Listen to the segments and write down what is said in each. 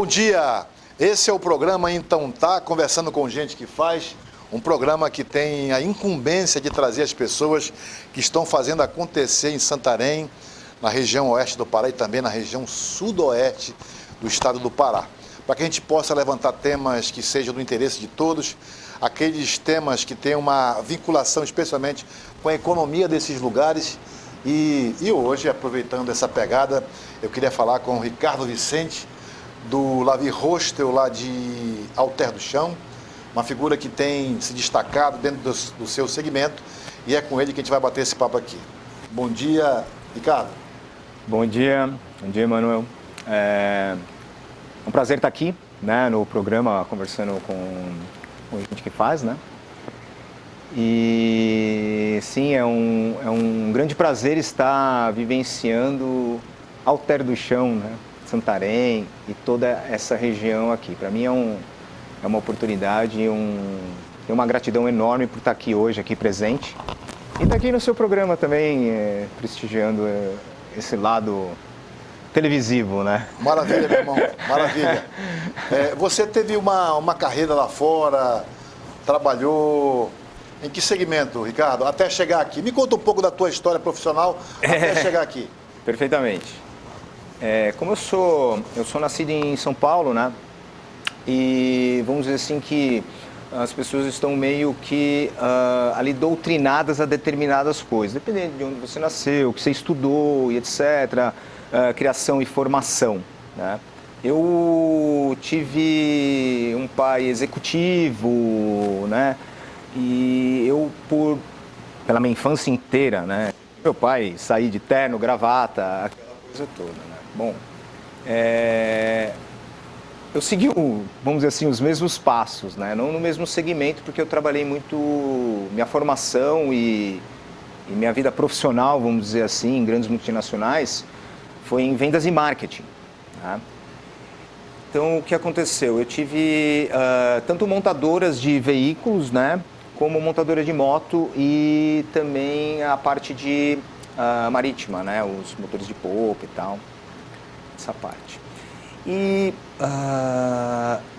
Bom dia, esse é o programa Então Tá, conversando com gente que faz, um programa que tem a incumbência de trazer as pessoas que estão fazendo acontecer em Santarém, na região oeste do Pará e também na região sudoeste do estado do Pará, para que a gente possa levantar temas que sejam do interesse de todos, aqueles temas que tenham uma vinculação especialmente com a economia desses lugares. E hoje, aproveitando essa pegada, eu queria falar com o Ricardo Vicente, do Lavi Hostel, lá de Alter do Chão, uma figura que tem se destacado dentro do seu segmento, e é com ele que a gente vai bater esse papo aqui. Bom dia, Ricardo. Bom dia, Emanuel. É um prazer estar aqui, né, no programa, conversando com gente que faz, né? E sim, é um grande prazer estar vivenciando Alter do Chão, né? Santarém e toda essa região aqui. Para mim é uma oportunidade, tenho uma gratidão enorme por estar aqui hoje, aqui presente. E estar aqui no seu programa também, prestigiando esse lado televisivo, né? Maravilha, meu irmão, maravilha. Você teve uma carreira lá fora, trabalhou... Em que segmento, Ricardo, até chegar aqui? Me conta um pouco da tua história profissional até chegar aqui. Perfeitamente. Como eu sou nascido em São Paulo, né? E vamos dizer assim que as pessoas estão meio que ali doutrinadas a determinadas coisas, dependendo de onde você nasceu, o que você estudou e etc., criação e formação, né? Eu tive um pai executivo, né? E eu, pela minha infância inteira, né? Meu pai saía de terno, gravata, aquela coisa toda, né? Bom, eu segui, vamos dizer assim, os mesmos passos, né? Não no mesmo segmento, porque eu trabalhei muito, minha formação e minha vida profissional, vamos dizer assim, em grandes multinacionais, foi em vendas e marketing, né? Então, o que aconteceu? Eu tive tanto montadoras de veículos, né, como montadora de moto e também a parte de marítima, né, os motores de popa e tal, essa parte. E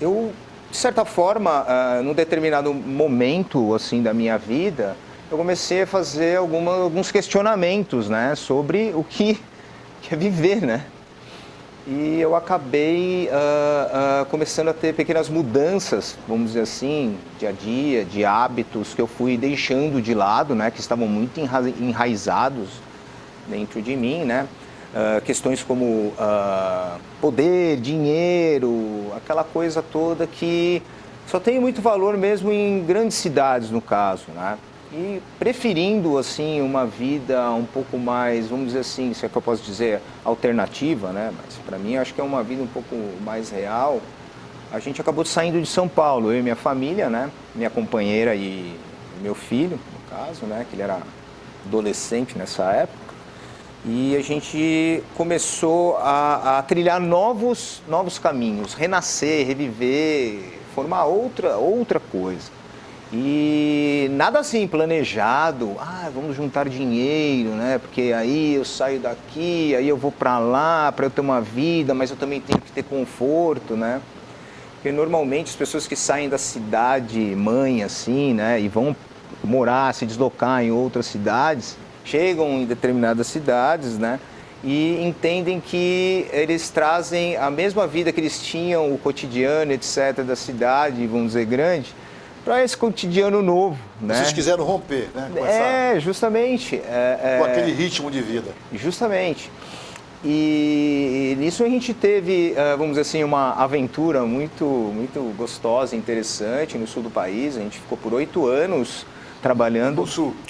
eu, de certa forma, num determinado momento assim da minha vida, eu comecei a fazer alguns questionamentos, né, sobre o que é viver, né? E eu acabei começando a ter pequenas mudanças, vamos dizer assim, dia a dia, de hábitos que eu fui deixando de lado, né, que estavam muito enraizados dentro de mim, né? Questões como poder, dinheiro, aquela coisa toda que só tem muito valor mesmo em grandes cidades, no caso, né? E preferindo, assim, uma vida um pouco mais, vamos dizer assim, se é que eu posso dizer, alternativa, né? Mas para mim, acho que é uma vida um pouco mais real. A gente acabou saindo de São Paulo, eu e minha família, né? Minha companheira e meu filho, no caso, né? Que ele era adolescente nessa época. E a gente começou a trilhar novos caminhos, renascer, reviver, formar outra coisa. E nada assim planejado, vamos juntar dinheiro, né? Porque aí eu saio daqui, aí eu vou para lá para eu ter uma vida, mas eu também tenho que ter conforto, né? Porque normalmente as pessoas que saem da cidade mãe assim, né, e vão morar, se deslocar em outras cidades, chegam em determinadas cidades, né, e entendem que eles trazem a mesma vida que eles tinham, o cotidiano, etc, da cidade, vamos dizer, grande, para esse cotidiano novo, né? Vocês quiseram romper, né? Justamente. Com aquele ritmo de vida. Justamente. E nisso a gente teve, vamos dizer assim, uma aventura muito gostosa, interessante no sul do país. A gente ficou por 8 anos trabalhando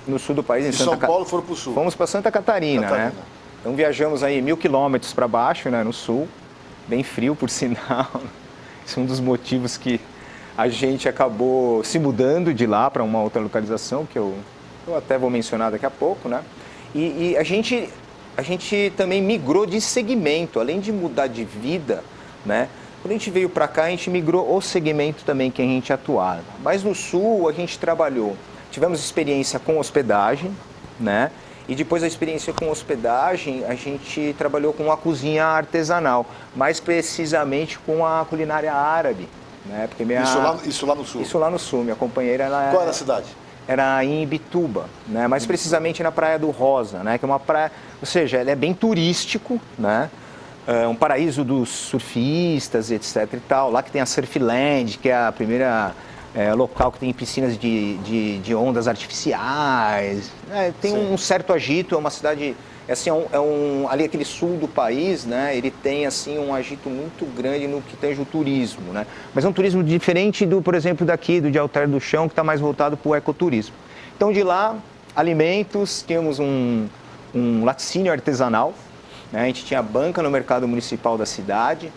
no sul do país. De São Paulo foram para o sul. Fomos para Santa Catarina, né? Então viajamos aí 1000 quilômetros para baixo, né, no sul. Bem frio, por sinal. Esse é um dos motivos que a gente acabou se mudando de lá para uma outra localização, que eu até vou mencionar daqui a pouco, né? E a gente também migrou de segmento, além de mudar de vida, né? Quando a gente veio para cá, a gente migrou o segmento também que a gente atuava. Mas no sul a gente trabalhou, tivemos experiência com hospedagem, né? E depois a experiência com hospedagem, a gente trabalhou com a cozinha artesanal, mais precisamente com a culinária árabe, né? Porque Isso lá no sul? Isso lá no sul. Minha companheira, ela Qual era a cidade? Era em Ibituba, né? Mais precisamente na Praia do Rosa, né? Que é uma praia, ou seja, ele é bem turístico, né? É um paraíso dos surfistas, etc e tal. Lá que tem a Surfland, que é a primeira local que tem piscinas de ondas artificiais. Tem um certo agito, é uma cidade... Assim, ali aquele sul do país, né? Ele tem assim um agito muito grande no que tange o turismo, né? Mas é um turismo diferente do, por exemplo, daqui, de Alter do Chão, que está mais voltado para o ecoturismo. Então, de lá, alimentos, tínhamos um laticínio artesanal, né? A gente tinha banca no mercado municipal da cidade,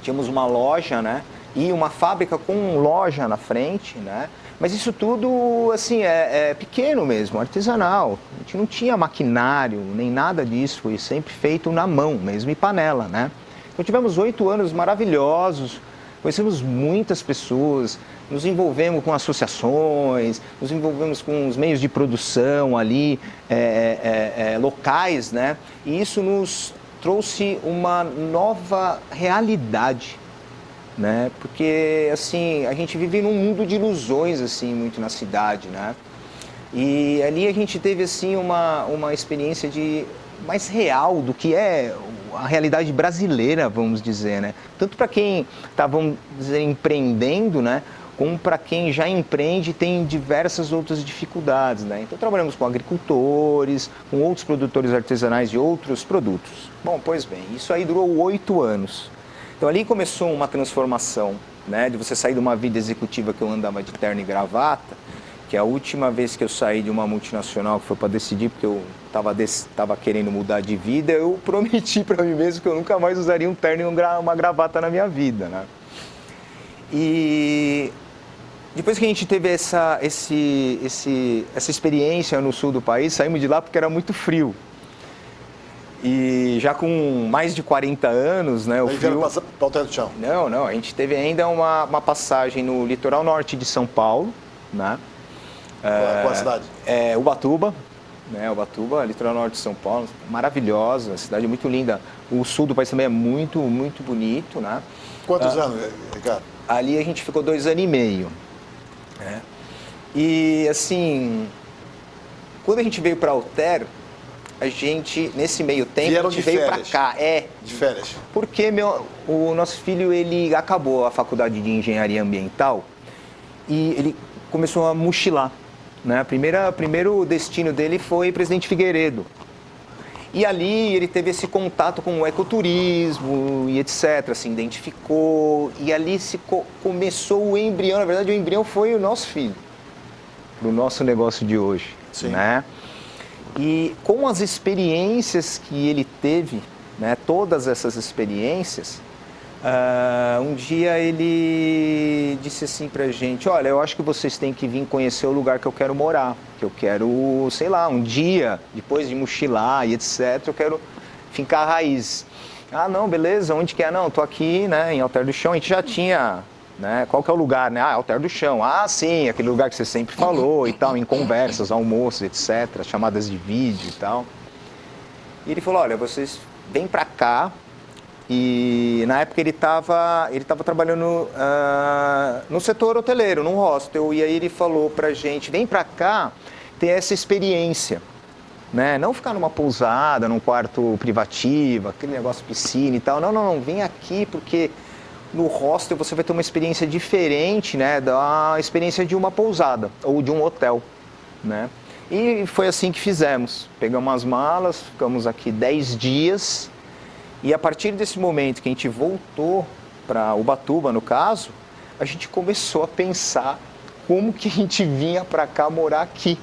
tínhamos uma loja, né? E uma fábrica com loja na frente, né? Mas isso tudo, assim, é pequeno mesmo, artesanal. A gente não tinha maquinário, nem nada disso, foi sempre feito na mão mesmo, e panela, né? Então tivemos 8 anos maravilhosos, conhecemos muitas pessoas, nos envolvemos com associações, nos envolvemos com os meios de produção ali, locais, né? E isso nos trouxe uma nova realidade, né? Porque assim, a gente vive num mundo de ilusões assim muito na cidade, né? E ali a gente teve assim uma experiência mais real do que é a realidade brasileira, vamos dizer, né? Tanto para quem está, vamos dizer, empreendendo, né? Como para quem já empreende e tem diversas outras dificuldades, né? Então trabalhamos com agricultores, com outros produtores artesanais de outros produtos. Bom, pois bem, isso aí durou 8 anos. Então ali começou uma transformação, né, de você sair de uma vida executiva que eu andava de terno e gravata, que é a última vez que eu saí de uma multinacional que foi para decidir, porque eu estava querendo mudar de vida, eu prometi para mim mesmo que eu nunca mais usaria um terno e uma gravata na minha vida, né? E depois que a gente teve essa experiência no sul do país, saímos de lá porque era muito frio. E já com mais de 40 anos, né? Aí vieram para Alter do Chão? Não, a gente teve ainda uma passagem no litoral norte de São Paulo, né? Qual a cidade? Ubatuba, né? Ubatuba, litoral norte de São Paulo, maravilhosa, cidade muito linda. O sul do país também é muito, muito bonito, né? Quantos anos, Ricardo? Ali a gente ficou 2 anos e meio, né? E assim, quando a gente veio para Alter, a gente, nesse meio tempo, a gente veio para cá. De férias. Porque o nosso filho, ele acabou a faculdade de engenharia ambiental e ele começou a mochilar, né? Primeiro destino dele foi Presidente Figueiredo. E ali ele teve esse contato com o ecoturismo e etc, se identificou. E ali começou o embrião. Na verdade, o embrião foi o nosso filho, para o nosso negócio de hoje. Sim. Né? E com as experiências que ele teve, né, todas essas experiências, um dia ele disse assim pra gente: olha, eu acho que vocês têm que vir conhecer o lugar que eu quero morar, que eu quero, sei lá, um dia, depois de mochilar e etc, eu quero fincar raiz. Ah, não, beleza, onde que é? Não, tô aqui, né, em Alter do Chão. A gente já tinha, né, qual que é o lugar, né? Ah, Alter do Chão. Ah, sim, aquele lugar que você sempre falou e tal, em conversas, almoços, etc, chamadas de vídeo e tal. E ele falou: olha, vocês vêm pra cá. E na época ele estava trabalhando no setor hoteleiro, num hostel. E aí ele falou pra gente: vem pra cá ter essa experiência, né? Não ficar numa pousada, num quarto privativo, aquele negócio piscina e tal. Não, vem aqui porque no hostel você vai ter uma experiência diferente, né, da experiência de uma pousada ou de um hotel, né? E foi assim que fizemos. Pegamos as malas, ficamos aqui 10 dias. E a partir desse momento que a gente voltou para Ubatuba, no caso, a gente começou a pensar como que a gente vinha para cá morar aqui.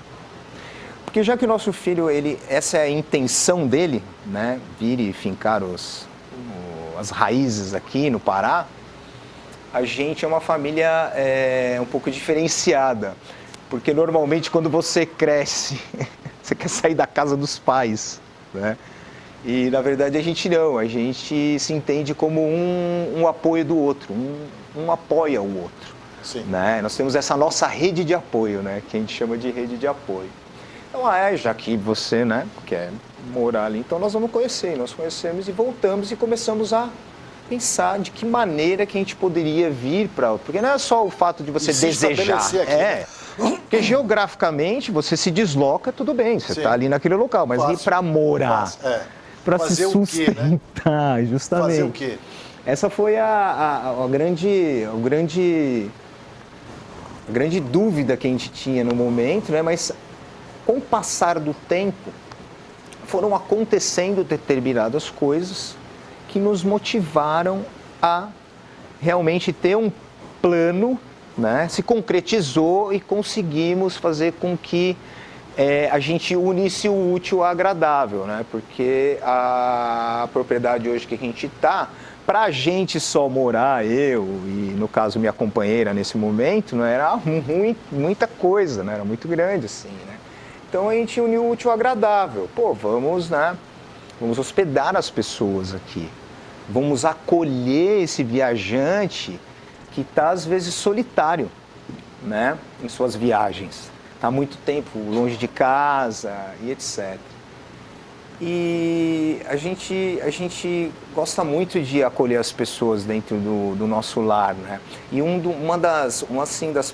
Porque já que o nosso filho, essa é a intenção dele, né, vir e fincar as raízes aqui no Pará, a gente é uma família um pouco diferenciada. Porque normalmente quando você cresce, você quer sair da casa dos pais, né? E, na verdade, a gente não, a gente se entende como um apoio do outro, um apoia o outro. Sim. Né? Nós temos essa nossa rede de apoio, né? Que a gente chama de rede de apoio. Então, já que você, né, quer morar ali, então nós vamos conhecer. Nós conhecemos e voltamos e começamos a pensar de que maneira que a gente poderia vir para... Porque não é só o fato de você desejar. Aqui, porque geograficamente você se desloca, tudo bem, você está ali naquele local, mas ir para morar, para se sustentar, né? Justamente. Fazer o quê? Essa foi a grande dúvida que a gente tinha no momento, né? Mas com o passar do tempo, foram acontecendo determinadas coisas que nos motivaram a realmente ter um plano, né? Se concretizou e conseguimos fazer com que a gente unisse o útil ao agradável, né? Porque a propriedade hoje que a gente está, para a gente só morar, eu e no caso minha companheira nesse momento, não era muita coisa, né? Era muito grande assim, né? Então a gente uniu o útil ao agradável. Pô, vamos, né? Vamos hospedar as pessoas aqui. Vamos acolher esse viajante que está, às vezes, solitário, né? Em suas viagens. Está muito tempo longe de casa e etc. E a gente gosta muito de acolher as pessoas dentro do nosso lar, né? E uma das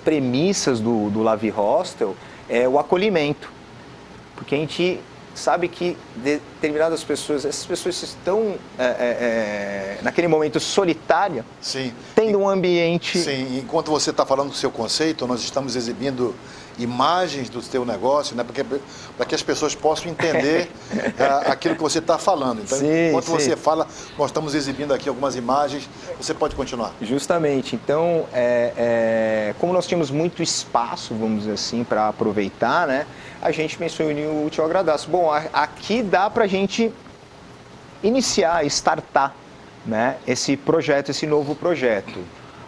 premissas do Lavi Hostel é o acolhimento. Porque a gente sabe que determinadas pessoas, essas pessoas estão naquele momento solitária, sim, tendo um ambiente... Sim, enquanto você está falando do seu conceito, nós estamos exibindo imagens do seu negócio, né, para que as pessoas possam entender aquilo que você está falando. Então, enquanto você fala, nós estamos exibindo aqui algumas imagens, você pode continuar. Justamente. Então, como nós tínhamos muito espaço, vamos dizer assim, para aproveitar, né, a gente pensou em unir o útil ao agradável. Bom, aqui dá para a gente iniciar, startar, né, esse projeto, esse novo projeto,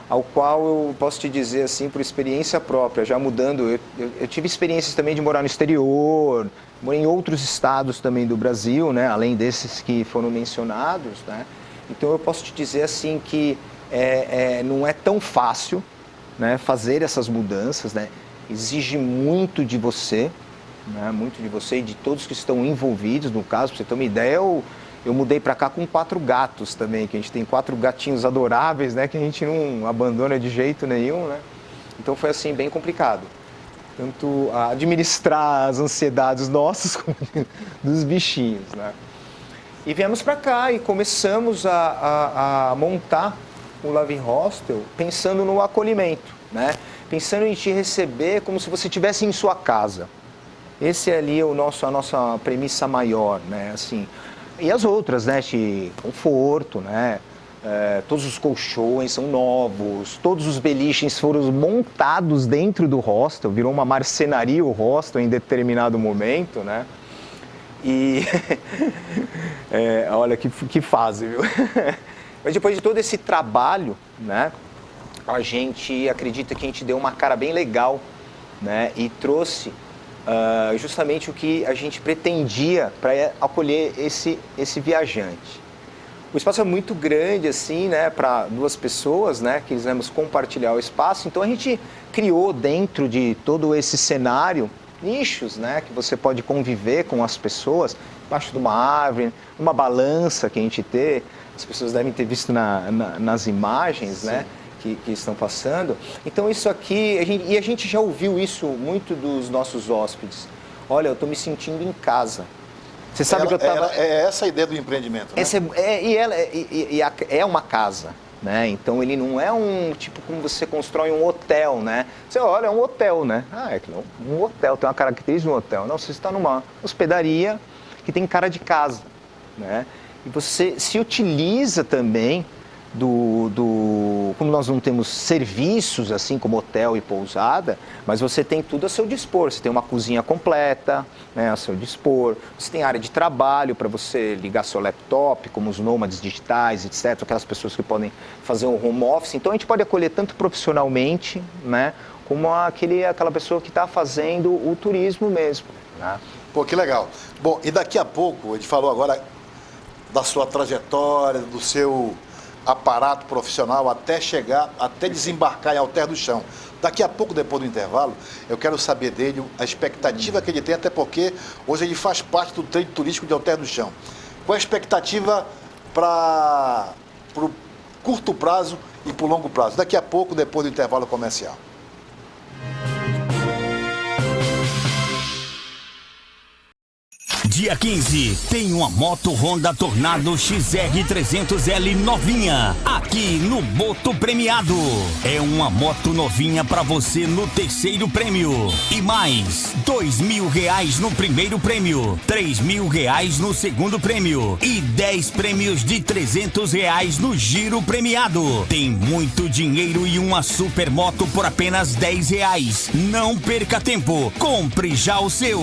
ao qual eu posso te dizer assim, por experiência própria, já mudando, eu tive experiências também de morar no exterior, morei em outros estados também do Brasil, né, além desses que foram mencionados, né, então eu posso te dizer assim que não é tão fácil, né, fazer essas mudanças, né, exige muito de você, né, muito de você e de todos que estão envolvidos no caso. Para você ter uma ideia, eu mudei para cá com 4 gatos também, que a gente tem 4 gatinhos adoráveis, né, que a gente não abandona de jeito nenhum, né? Então foi assim, bem complicado. Tanto administrar as ansiedades nossas como dos bichinhos, né? E viemos para cá e começamos a montar o Lavi Hostel pensando no acolhimento, né? Pensando em te receber como se você estivesse em sua casa. Esse ali é a nossa premissa maior, né? Assim, e as outras, né? De conforto, né? Todos os colchões são novos, todos os beliches foram montados dentro do hostel, virou uma marcenaria o hostel em determinado momento, né? E olha que fase, viu? Mas depois de todo esse trabalho, né? A gente acredita que a gente deu uma cara bem legal, né? E trouxe justamente o que a gente pretendia para acolher esse viajante. O espaço é muito grande, assim, né, para 2 pessoas, né, quisemos compartilhar o espaço, então a gente criou dentro de todo esse cenário nichos, né, que você pode conviver com as pessoas, embaixo de uma árvore, uma balança que a gente tem, as pessoas devem ter visto nas imagens, né, que estão passando. Então isso aqui, a gente já ouviu isso muito dos nossos hóspedes. Olha, eu estou me sentindo em casa. Você sabe que eu estava... É essa a ideia do empreendimento, né? É uma casa, né? Então ele não é um tipo como você constrói um hotel, né? Você olha, é um hotel, né? Um hotel, tem uma característica de um hotel. Não, você está numa hospedaria que tem cara de casa, né? E você se utiliza também como nós não temos serviços assim como hotel e pousada, mas você tem tudo a seu dispor. Você tem uma cozinha completa, né, a seu dispor. Você tem área de trabalho para você ligar seu laptop, como os nômades digitais, etc. Aquelas pessoas que podem fazer um home office. Então a gente pode acolher tanto profissionalmente, né, como aquela pessoa que está fazendo o turismo mesmo, né? Pô, que legal. Bom, e daqui a pouco, a gente falou agora da sua trajetória, do seu aparato profissional até chegar, até desembarcar em Alter do Chão. Daqui a pouco, depois do intervalo, eu quero saber dele a expectativa que ele tem, até porque hoje ele faz parte do trade turístico de Alter do Chão. Qual a expectativa para o curto prazo e para o longo prazo? Daqui a pouco, depois do intervalo comercial. Dia 15, tem uma moto Honda Tornado XR300L novinha, aqui no Boto Premiado. É uma moto novinha pra você no terceiro prêmio. E mais, R$2.000 no primeiro prêmio, R$3.000 no segundo prêmio e 10 prêmios de R$300 no giro premiado. Tem muito dinheiro e uma super moto por apenas R$10. Não perca tempo, compre já o seu.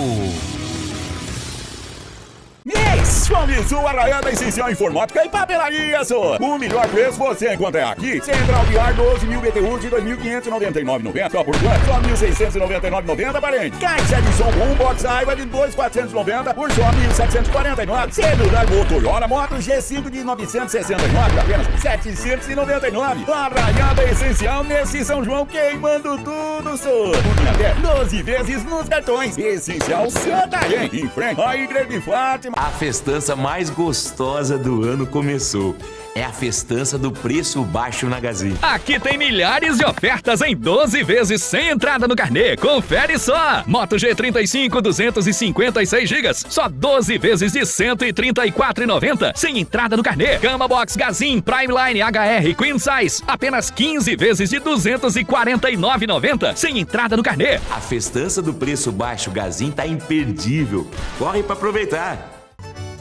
Começou a Arraiada Essencial Informática e Papelaria, só. O melhor preço você encontra aqui. Central VR 12.000 BTUs de 2.599,90. Só por quanto? Só 1.699,90, parente. Caixa de som com box raiva de 2.490 por só 1.749. Celular Motorola Moto G5 de 969, apenas 799. Arraiada Essencial nesse São João queimando tudo, só. Por até 12 vezes nos cartões. Essencial Santarém, em frente à Igreja de Fátima. A festança mais gostosa do ano começou. É a festança do preço baixo na Gazin. Aqui tem milhares de ofertas em 12 vezes sem entrada no carnê. Confere só! Moto G35 256 GB, só 12 vezes de R$ 134,90 sem entrada no carnê. Cama Box Gazin Primeline HR Queen Size, apenas 15 vezes de R$ 249,90 sem entrada no carnê. A festança do preço baixo Gazin tá imperdível. Corre pra aproveitar.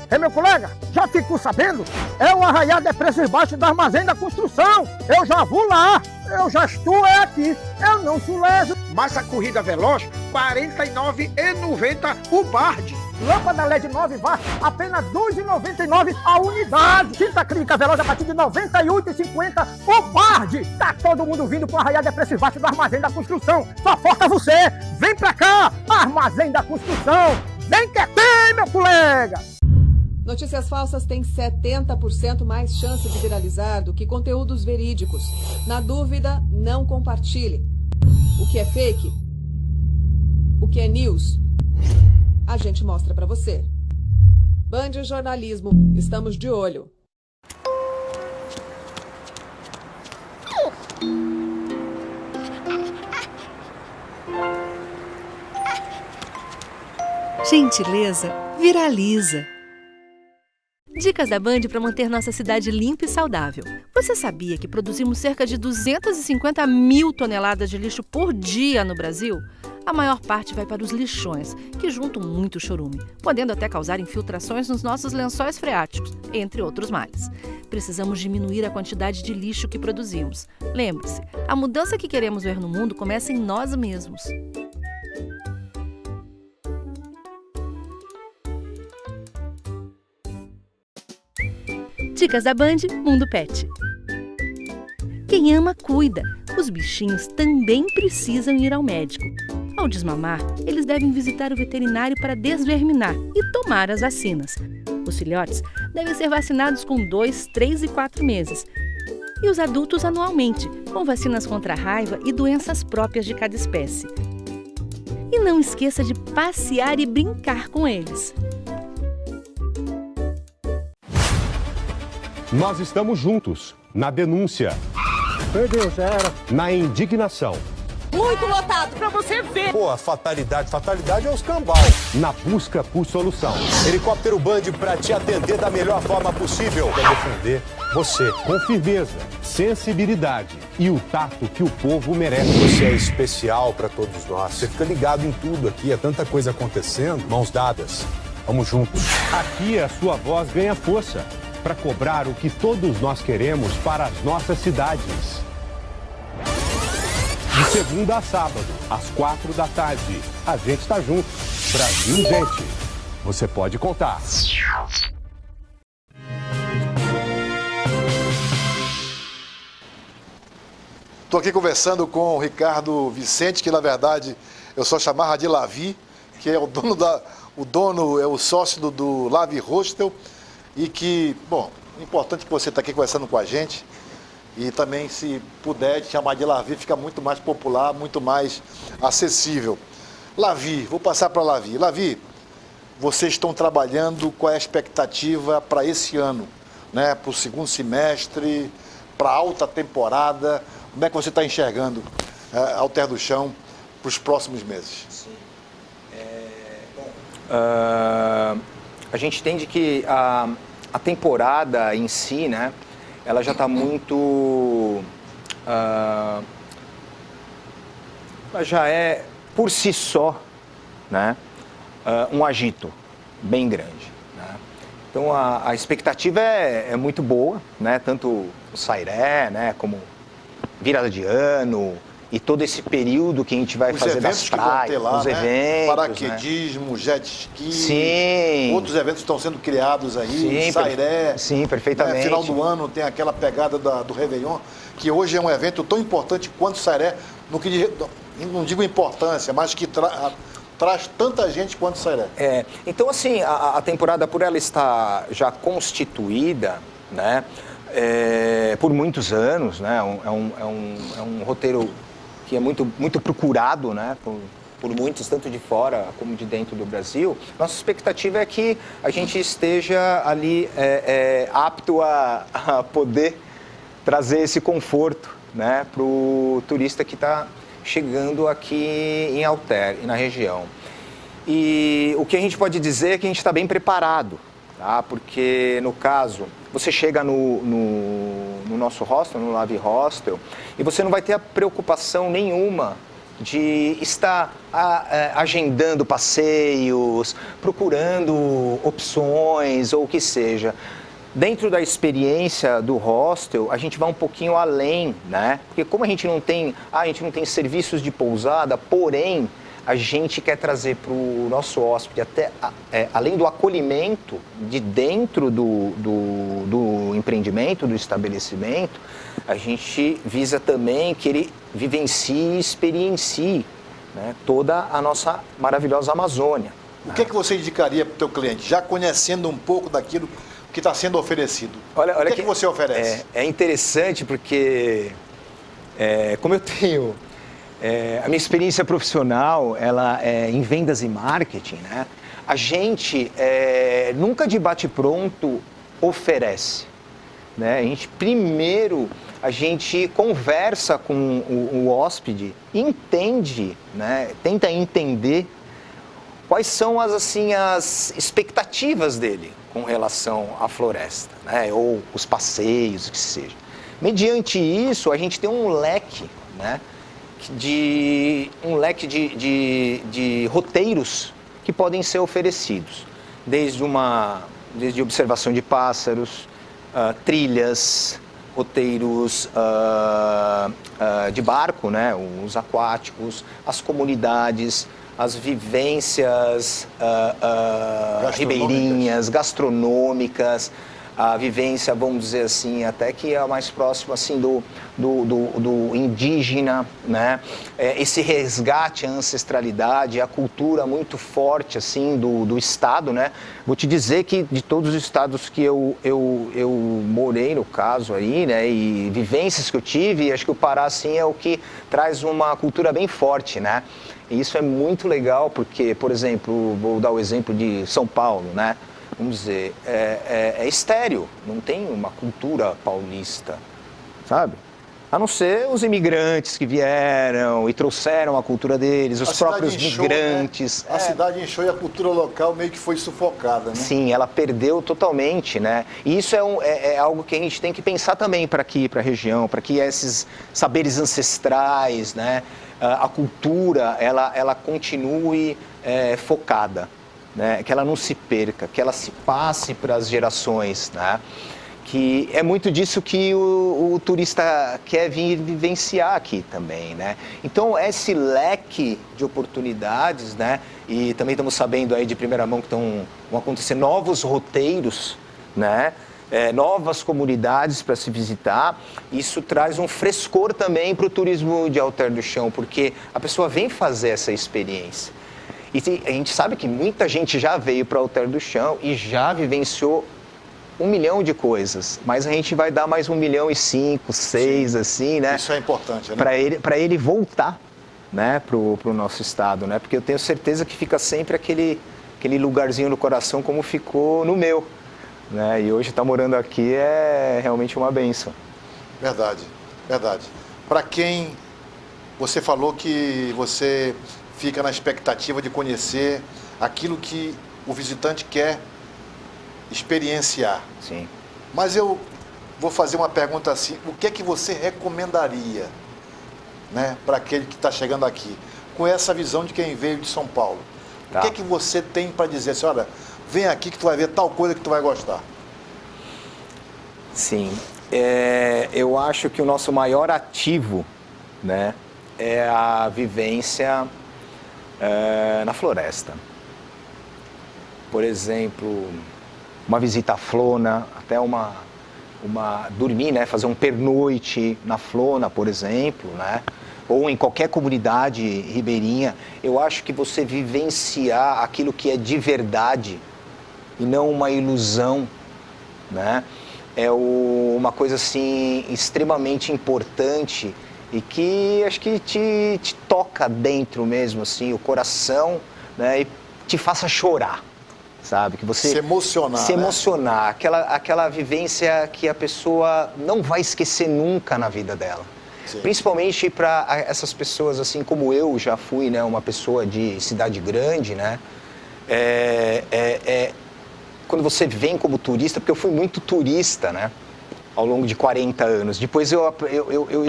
É, meu colega, já ficou sabendo? É o Arraiada Preços Baixos do Armazém da Construção. Eu já vou lá. Eu já estou aqui. Eu não sou leso. Massa corrida veloz, R$ 49,90 o Bard. Lâmpada LED 9 watts, apenas R$ 2,99 a unidade. Tinta acrílica veloz a partir de R$ 98,50 o Bard. Tá todo mundo vindo pro Arraiada Preços Baixos do Armazém da Construção. Só falta você. Vem pra cá, Armazém da Construção. Vem que é tem, meu colega. Notícias falsas têm 70% mais chance de viralizar do que conteúdos verídicos. Na dúvida, não compartilhe. O que é fake? O que é news? A gente mostra pra você. Band Jornalismo, estamos de olho. Gentileza viraliza. Dicas da Band para manter nossa cidade limpa e saudável. Você sabia que produzimos cerca de 250 mil toneladas de lixo por dia no Brasil? A maior parte vai para os lixões, que juntam muito chorume, podendo até causar infiltrações nos nossos lençóis freáticos, entre outros males. Precisamos diminuir a quantidade de lixo que produzimos. Lembre-se, a mudança que queremos ver no mundo começa em nós mesmos. Dicas da Band Mundo Pet. Quem ama, cuida. Os bichinhos também precisam ir ao médico. Ao desmamar, eles devem visitar o veterinário para desverminar e tomar as vacinas. Os filhotes devem ser vacinados com 2, 3 e 4 meses. E os adultos anualmente, com vacinas contra a raiva e doenças próprias de cada espécie. E não esqueça de passear e brincar com eles. Nós estamos juntos, na denúncia, na indignação. Muito lotado, pra você ver. Pô, a fatalidade é os cambal. Na busca por solução. Helicóptero Band pra te atender da melhor forma possível. Pra defender você. Com firmeza, sensibilidade e o tato que o povo merece. Você é especial pra todos nós. Você fica ligado em tudo aqui, é tanta coisa acontecendo. Mãos dadas, vamos juntos. Aqui a sua voz ganha força para cobrar o que todos nós queremos para as nossas cidades. De segunda a sábado, às 4 da tarde, a gente está junto. Brasil, gente, você pode contar. Estou aqui conversando com o Ricardo Vicente, que na verdade eu só chamava de Lavi, que é o dono é o sócio do Lavi Hostel, e que, bom, importante que você está aqui conversando com a gente. E também, se puder, te chamar de Lavi, fica muito mais popular, muito mais acessível. Lavi, vou passar para Lavi. Lavi, vocês estão trabalhando, qual é a expectativa para esse ano? Né? Para o segundo semestre, para a alta temporada, como é que você está enxergando Alter do Chão para os próximos meses? Sim. A gente entende que a temporada em si, né, ela já está muito... ela já é, por si só, né, um agito bem grande. Né? Então, a expectativa é muito boa, né, tanto o Sairé, né, como virada de ano... E todo esse período que a gente vai fazer das praias, lá, os né? eventos, paraquedismo, né? Jet ski, sim. Outros eventos estão sendo criados aí, sim, Sairé. Sim, perfeitamente. Né? Final do ano tem aquela pegada do Réveillon, que hoje é um evento tão importante quanto o Sairé, não digo importância, mas que traz tanta gente quanto o Sairé. Então, assim, a temporada, por ela estar já constituída, né, por muitos anos, né, é um roteiro que é muito procurado, né, por muitos, tanto de fora como de dentro do Brasil. Nossa expectativa é que a gente esteja ali apto a poder trazer esse conforto, né, para o turista que está chegando aqui em Alter e na região. E o que a gente pode dizer é que a gente está bem preparado, tá? Porque, no caso, você chega no nosso hostel, no Lavi Hostel, e você não vai ter a preocupação nenhuma de estar agendando passeios, procurando opções ou o que seja. Dentro da experiência do hostel, a gente vai um pouquinho além, né? Porque como a gente não tem serviços de pousada, porém, a gente quer trazer para o nosso hóspede, até além do acolhimento de dentro do empreendimento, do estabelecimento, a gente visa também que ele vivencie e experiencie, né, toda a nossa maravilhosa Amazônia. O que é que você indicaria para o teu cliente, já conhecendo um pouco daquilo que está sendo oferecido? Olha o que é que você oferece? É interessante porque, como eu tenho... a minha experiência profissional, ela é em vendas e marketing, né? A gente nunca de bate-pronto oferece, né? A gente conversa com o hóspede, entende, né? Tenta entender quais são as expectativas dele com relação à floresta, né? Ou os passeios, o que seja. Mediante isso, a gente tem um leque, né? de roteiros que podem ser oferecidos, desde observação de pássaros, trilhas, roteiros de barco, né, os aquáticos, as comunidades, as vivências ribeirinhas, gastronômicas, a vivência, vamos dizer assim, até que é mais próximo assim do indígena, né? Esse resgate à ancestralidade, a cultura muito forte assim do estado, né? Vou te dizer que de todos os estados que eu morei, no caso aí, né? E vivências que eu tive, acho que o Pará assim é o que traz uma cultura bem forte, né? E isso é muito legal porque, por exemplo, vou dar o exemplo de São Paulo, né? Vamos dizer, é estéril, não tem uma cultura paulista, sabe? A não ser os imigrantes que vieram e trouxeram a cultura deles, os próprios migrantes. Né? A cidade inchou e a cultura local meio que foi sufocada, né? Sim, ela perdeu totalmente, né? E isso é algo que a gente tem que pensar também para aqui, para a região, para que esses saberes ancestrais, né? A cultura, ela continue focada. Né, que ela não se perca, que ela se passe para as gerações, né? Que é muito disso que o turista quer vir vivenciar aqui também, né? Então, esse leque de oportunidades, né? E também estamos sabendo aí de primeira mão que vão acontecer novos roteiros, né? Novas comunidades para se visitar. Isso traz um frescor também para o turismo de Alter do Chão, porque a pessoa vem fazer essa experiência. E a gente sabe que muita gente já veio para Alter do Chão e já vivenciou 1 milhão de coisas, mas a gente vai dar mais 1,5 milhão, 6, assim, né? Isso é importante, né? Para ele voltar, né, pro nosso estado, né? Porque eu tenho certeza que fica sempre aquele lugarzinho no coração como ficou no meu, né? E hoje estar morando aqui é realmente uma bênção. Verdade, verdade. Para quem você falou que você fica na expectativa de conhecer aquilo que o visitante quer experienciar. Sim. Mas eu vou fazer uma pergunta assim, o que é que você recomendaria, né, para aquele que está chegando aqui, com essa visão de quem veio de São Paulo? Tá. O que é que você tem para dizer assim, olha, vem aqui que tu vai ver tal coisa que tu vai gostar? Sim, eu acho que o nosso maior ativo, né, é a vivência na floresta. Por exemplo, uma visita à Flona, até dormir, né, fazer um pernoite na Flona, por exemplo, né, ou em qualquer comunidade ribeirinha. Eu acho que você vivenciar aquilo que é de verdade e não uma ilusão, né, é uma coisa assim extremamente importante e que acho que te toca dentro mesmo, assim, o coração, né, e te faça chorar. Sabe? Que você se emocionar. Se emocionar, né? Aquela vivência que a pessoa não vai esquecer nunca na vida dela. Sim. Principalmente para essas pessoas, assim como eu já fui, né, uma pessoa de cidade grande, né? Quando você vem como turista, porque eu fui muito turista, né? Ao longo de 40 anos. Depois eu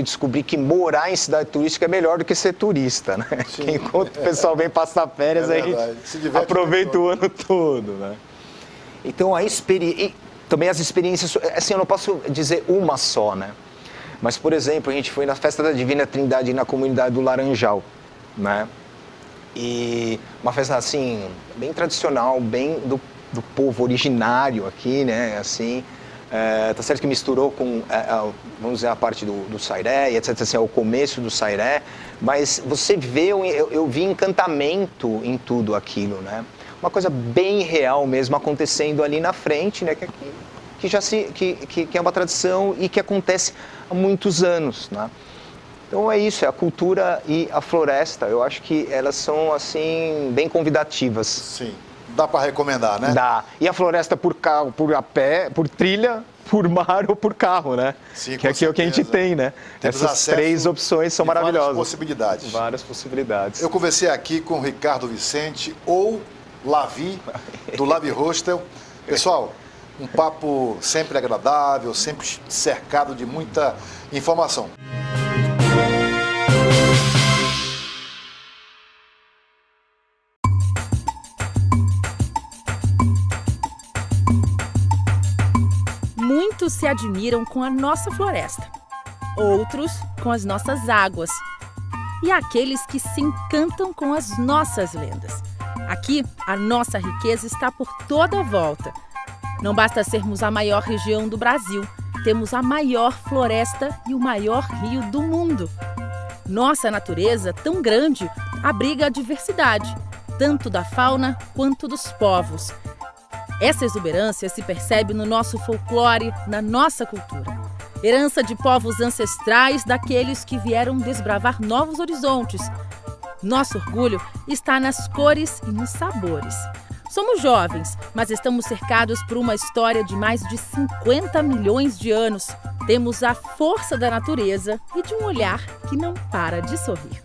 descobri que morar em cidade turística é melhor do que ser turista, né? Sim, enquanto o pessoal vem passar férias, a gente aproveita o ano todo, né? Então, também as experiências, assim, eu não posso dizer uma só, né? Mas, por exemplo, a gente foi na Festa da Divina Trindade na comunidade do Laranjal, né? E uma festa, assim, bem tradicional, bem do povo originário aqui, né? Assim... tá certo que misturou com, vamos dizer, a parte do sairé, etc, assim, o começo do sairé, mas você vê, eu vi encantamento em tudo aquilo, né? Uma coisa bem real mesmo acontecendo ali na frente, né? Que é uma tradição e que acontece há muitos anos, né? Então é isso, é a cultura e a floresta, eu acho que elas são, assim, bem convidativas. Sim. Dá para recomendar, né? Dá. E a floresta por carro, por a pé, por trilha, por mar ou por carro, né? Sim, que aqui é o que a gente tem, né? Essas 3 opções são maravilhosas. Várias possibilidades. Várias possibilidades. Eu conversei aqui com o Ricardo Vicente, ou Lavi, do Lavi Hostel. Pessoal, um papo sempre agradável, sempre cercado de muita informação. Muitos se admiram com a nossa floresta, outros com as nossas águas e aqueles que se encantam com as nossas lendas. Aqui, a nossa riqueza está por toda a volta. Não basta sermos a maior região do Brasil, temos a maior floresta e o maior rio do mundo. Nossa natureza, tão grande, abriga a diversidade, tanto da fauna quanto dos povos. Essa exuberância se percebe no nosso folclore, na nossa cultura. Herança de povos ancestrais, daqueles que vieram desbravar novos horizontes. Nosso orgulho está nas cores e nos sabores. Somos jovens, mas estamos cercados por uma história de mais de 50 milhões de anos. Temos a força da natureza e de um olhar que não para de sorrir.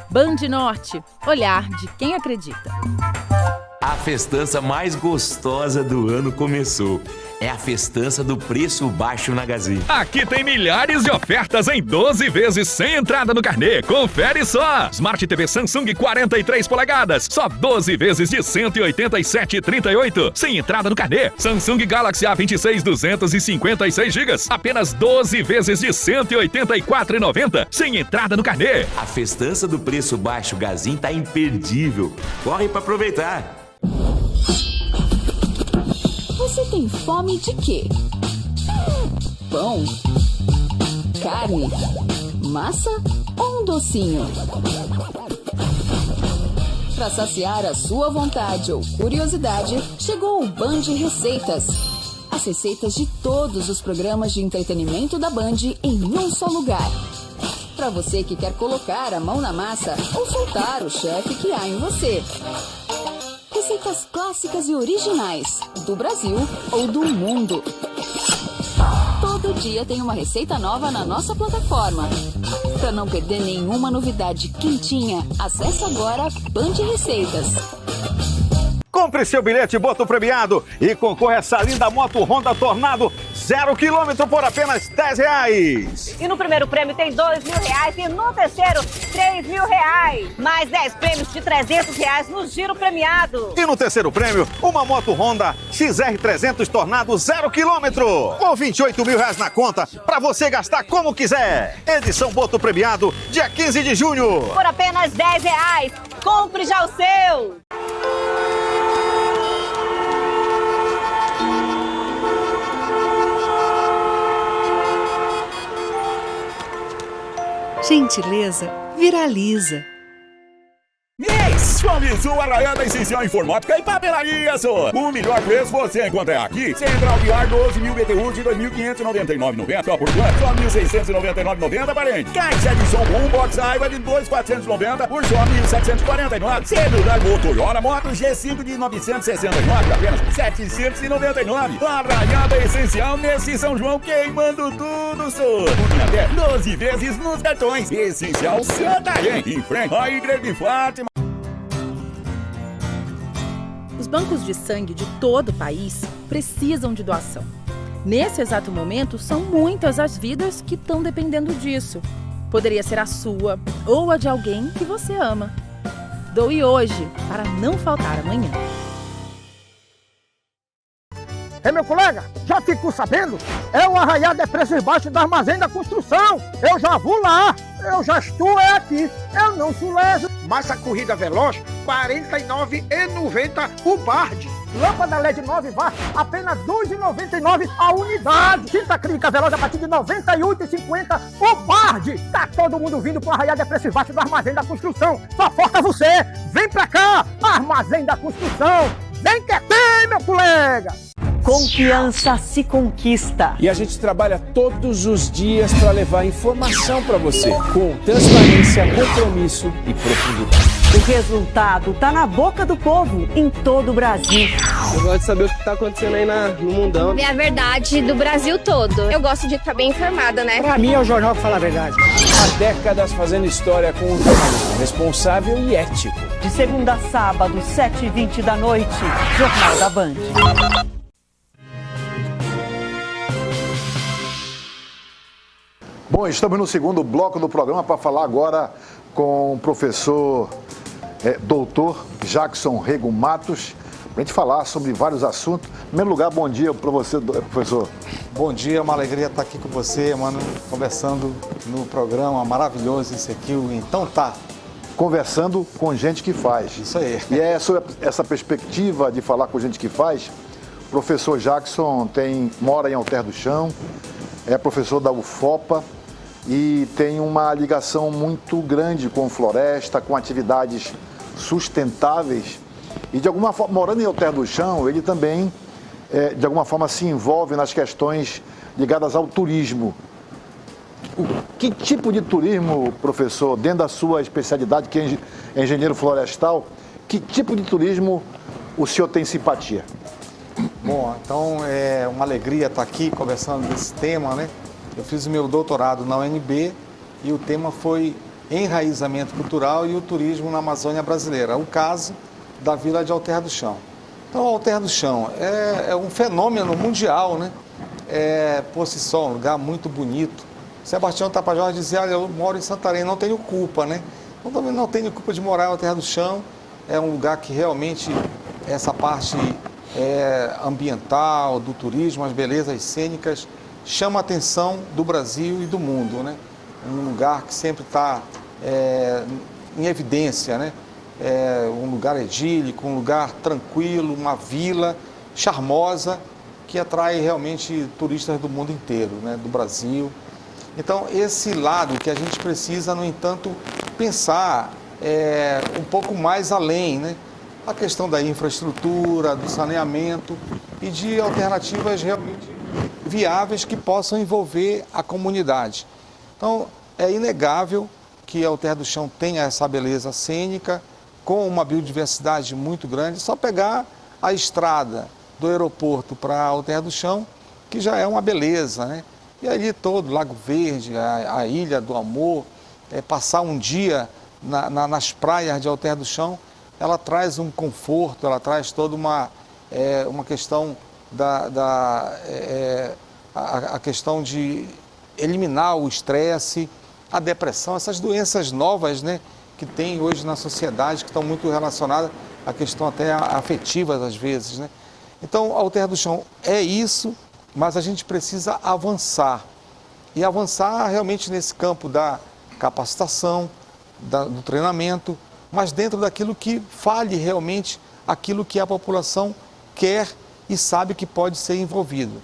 Band Norte, olhar de quem acredita. A festança mais gostosa do ano começou. É a festança do preço baixo na Gazin. Aqui tem milhares de ofertas em 12 vezes sem entrada no carnê. Confere só! Smart TV Samsung 43 polegadas, só 12 vezes de 187,38 sem entrada no carnê. Samsung Galaxy A26 256 GB, apenas 12 vezes de 184,90 sem entrada no carnê. A festança do preço baixo Gazin tá imperdível. Corre para aproveitar. Você tem fome de quê? Pão? Carne? Massa ou um docinho? Para saciar a sua vontade ou curiosidade, chegou o Band Receitas. As receitas de todos os programas de entretenimento da Band em um só lugar. Para você que quer colocar a mão na massa ou soltar o chefe que há em você. Receitas clássicas e originais, do Brasil ou do mundo. Todo dia tem uma receita nova na nossa plataforma. Para não perder nenhuma novidade quentinha, acesse agora Band Receitas. Compre seu bilhete Boto Premiado e concorra a essa linda moto Honda Tornado 0 km por apenas R$10. E no primeiro prêmio tem R$2.000 e no terceiro R$3.000. Mais 10 prêmios de R$300 no giro premiado. E no terceiro prêmio, uma moto Honda XR300 Tornado 0 km com R$28.000 na conta para você gastar como quiser. Edição Boto Premiado, dia 15 de junho. Por apenas R$10. Compre já o seu. Gentileza viraliza. Suavizou Arraiada Essencial Informática e Papelaria, só. O melhor preço você encontra aqui. Central de ar 12.000 BTUs de 2.599,90. Só por quanto? Só 1.699,90, parente. Caixa de som com box Aiva de 2.490 por só 1.749. Celular Motorola Moto G5 de 969, apenas 799. Arraiada Essencial nesse São João queimando tudo, só. Por até 12 vezes nos cartões. Essencial Santarém, em frente à Igreja de Fátima. Os bancos de sangue de todo o país precisam de doação. Nesse exato momento, são muitas as vidas que estão dependendo disso. Poderia ser a sua ou a de alguém que você ama. Doe hoje, para não faltar amanhã. Meu colega, já ficou sabendo? É o Arraiada Preços Baixos da Armazém da Construção. Eu já vou lá. Eu já estou aqui. Eu não sou leso. Massa corrida veloz, R$ 49,90 o Bard. Lâmpada LED 9 watts, apenas R$ 2,99 a unidade. Tinta acrílica veloz a partir de R$ 98,50 o Bard. Tá todo mundo vindo pro Arraiada Preços Baixos do Armazém da Construção. Só falta você. Vem pra cá, Armazém da Construção. Vem que tem, meu colega. Confiança se conquista. E a gente trabalha todos os dias para levar informação para você, com transparência, compromisso e profundidade. O resultado tá na boca do povo, em todo o Brasil. Eu gosto de saber o que está acontecendo aí no mundão. Ver a verdade do Brasil todo. Eu gosto de estar bem informada, né? Pra mim é o jornal que fala a verdade. Há décadas fazendo história com um jornalismo responsável e ético. De segunda a sábado, 7h20 da noite, Jornal da Band. Bom, estamos no segundo bloco do programa para falar agora com o professor doutor Jackson Rego Matos, para a gente falar sobre vários assuntos. Em primeiro lugar, bom dia para você, professor. Bom dia, é uma alegria estar aqui com você, mano, conversando no programa maravilhoso esse aqui, Então Tá. Conversando com gente que faz. Isso aí. E é sobre essa perspectiva de falar com gente que faz. O professor Jackson mora em Alter do Chão, é professor da UFOPA e tem uma ligação muito grande com floresta, com atividades sustentáveis. E de alguma forma, morando em Alter do Chão, ele também, de alguma forma, se envolve nas questões ligadas ao turismo. Que tipo de turismo, professor, dentro da sua especialidade, que é engenheiro florestal, que tipo de turismo o senhor tem simpatia? Bom, então é uma alegria estar aqui conversando desse tema, né? Eu fiz o meu doutorado na UNB e o tema foi enraizamento cultural e o turismo na Amazônia brasileira. O caso da vila de Alter do Chão. Então, Alter do Chão é um fenômeno mundial, né? Por si só, um lugar muito bonito. Sebastião Tapajós dizia, eu moro em Santarém, não tenho culpa, né? Eu também não tenho culpa de morar em Alter do Chão. É um lugar que realmente, essa parte ambiental, do turismo, as belezas cênicas, chama a atenção do Brasil e do mundo, né? Um lugar que sempre está em evidência, né? Um lugar idílico, um lugar tranquilo, uma vila charmosa que atrai realmente turistas do mundo inteiro, né? Do Brasil. Então, esse lado que a gente precisa, no entanto, pensar um pouco mais além, né? a questão da infraestrutura, do saneamento e de alternativas realmente viáveis que possam envolver a comunidade. Então, é inegável que Alter do Chão tenha essa beleza cênica, com uma biodiversidade muito grande. Só pegar a estrada do aeroporto para Alter do Chão, que já é uma beleza, né? E ali todo, Lago Verde, a Ilha do Amor, passar um dia nas praias de Alter do Chão, ela traz um conforto, ela traz toda uma questão a questão de eliminar o estresse, a depressão, essas doenças novas, né, que tem hoje na sociedade, que estão muito relacionadas à questão até afetiva às vezes, né? Então, Alter do Chão é isso, mas a gente precisa avançar. E avançar realmente nesse campo da capacitação, do treinamento, mas dentro daquilo que fale realmente aquilo que a população quer e sabe que pode ser envolvido.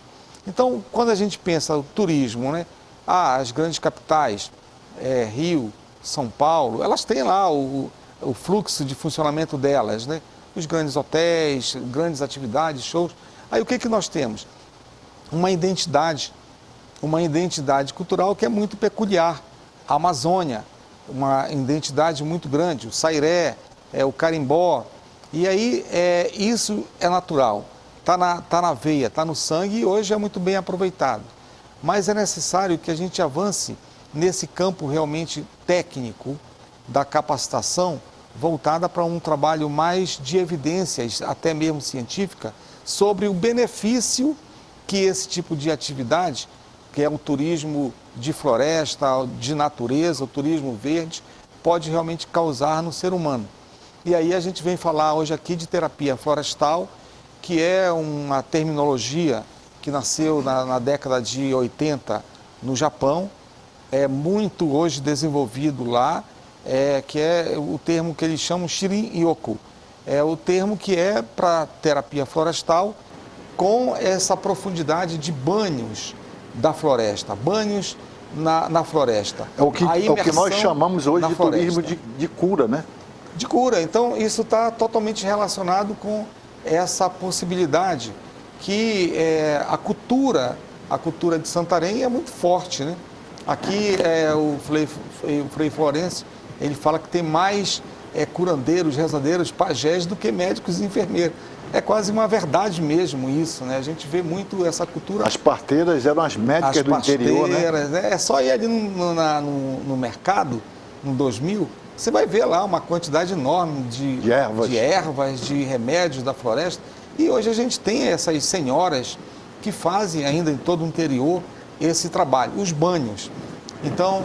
Então, quando a gente pensa o turismo, né? As grandes capitais, Rio, São Paulo, elas têm lá o fluxo de funcionamento delas, né? Os grandes hotéis, grandes atividades, shows. Aí o que nós temos? Uma identidade cultural que é muito peculiar. A Amazônia, uma identidade muito grande, o sairé, o carimbó. E aí isso é natural, tá na veia, está no sangue e hoje é muito bem aproveitado. Mas é necessário que a gente avance nesse campo realmente técnico da capacitação, voltada para um trabalho mais de evidências, até mesmo científica, sobre o benefício que esse tipo de atividade, que é o turismo de floresta, de natureza, o turismo verde, pode realmente causar no ser humano. E aí a gente vem falar hoje aqui de terapia florestal, que é uma terminologia que nasceu na década de 80 no Japão, é muito hoje desenvolvido lá, que é o termo que eles chamam Shirin-yoku. É o termo que é para terapia florestal com essa profundidade de banhos da floresta, banhos na floresta. É o que nós chamamos hoje de turismo de cura, né? De cura. Então, isso está totalmente relacionado com essa possibilidade que a cultura de Santarém é muito forte, né? Aqui o Frei Florencio, ele fala que tem mais curandeiros, rezadeiros, pajés do que médicos e enfermeiros. É quase uma verdade mesmo isso, né? A gente vê muito essa cultura. As parteiras eram as médicas do interior, né? É só ir ali no mercado, no 2000, você vai ver lá uma quantidade enorme de ervas, de remédios da floresta. E hoje a gente tem essas senhoras que fazem ainda em todo o interior esse trabalho, os banhos. Então,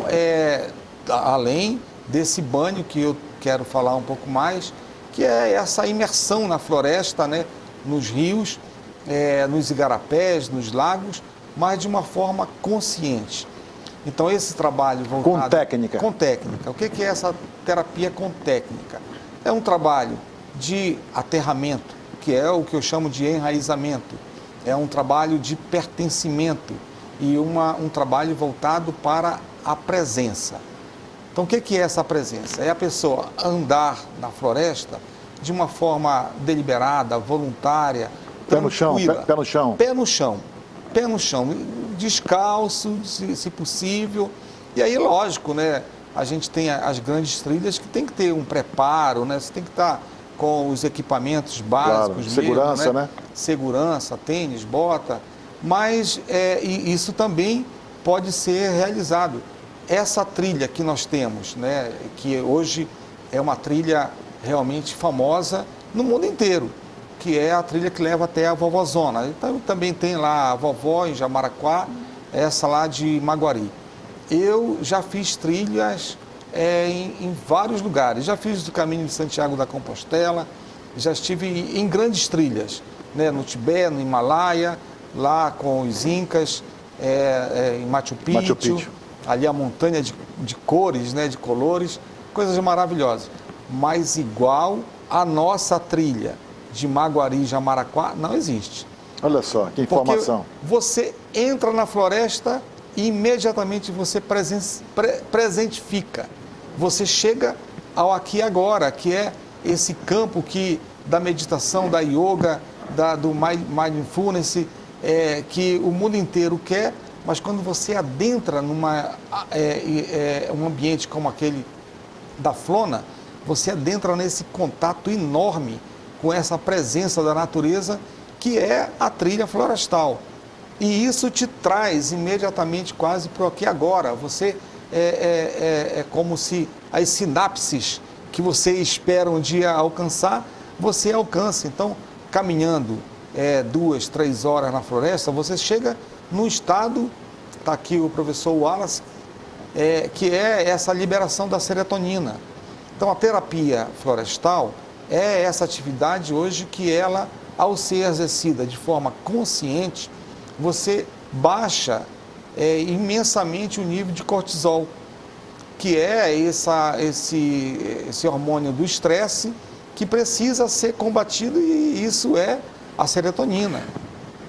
além desse banho que eu quero falar um pouco mais, que é essa imersão na floresta, né, nos rios, nos igarapés, nos lagos, mas de uma forma consciente. Então, esse trabalho voltado... Com técnica. Com técnica. O que é essa terapia com técnica? É um trabalho de aterramento, que é o que eu chamo de enraizamento. É um trabalho de pertencimento e um trabalho voltado para a presença. Então, o que é essa presença? É a pessoa andar na floresta de uma forma deliberada, voluntária, pé no chão, pé no chão. Pé no chão. Pé no chão, descalço, se possível. E aí, lógico, né? A gente tem as grandes trilhas que tem que ter um preparo, né? Você tem que estar com os equipamentos básicos, claro, segurança, né? Segurança, tênis, bota. Mas isso também pode ser realizado. Essa trilha que nós temos, né? Que hoje é uma trilha realmente famosa no mundo inteiro, que é a trilha que leva até a Vovozona. Então, também tem lá a Vovó em Jamaraquá, essa lá de Maguari. Eu já fiz trilhas em vários lugares. Já fiz o caminho de Santiago da Compostela, já estive em grandes trilhas, né? No Tibete, no Himalaia, lá com os Incas, em Machu Picchu. Ali a montanha de cores, né? De colores, coisas maravilhosas. Mas igual a nossa trilha de Maguari, Jamaraquá, não existe. Olha só, que informação. Porque você entra na floresta e imediatamente você presentifica. Você chega ao aqui e agora, que é esse campo que da meditação, da yoga, do mindfulness, que o mundo inteiro quer, mas quando você adentra um ambiente como aquele da Flona, você adentra nesse contato enorme com essa presença da natureza, que é a trilha florestal. E isso te traz imediatamente quase para o aqui e agora. Você é como se as sinapses que você espera um dia alcançar, você alcança. Então, caminhando 2, 3 horas na floresta, você chega num estado, está aqui o professor Wallace, que é essa liberação da serotonina. Então, a terapia florestal é essa atividade hoje que ela, ao ser exercida de forma consciente, você baixa imensamente o nível de cortisol, que é esse hormônio do estresse que precisa ser combatido, e isso é a serotonina.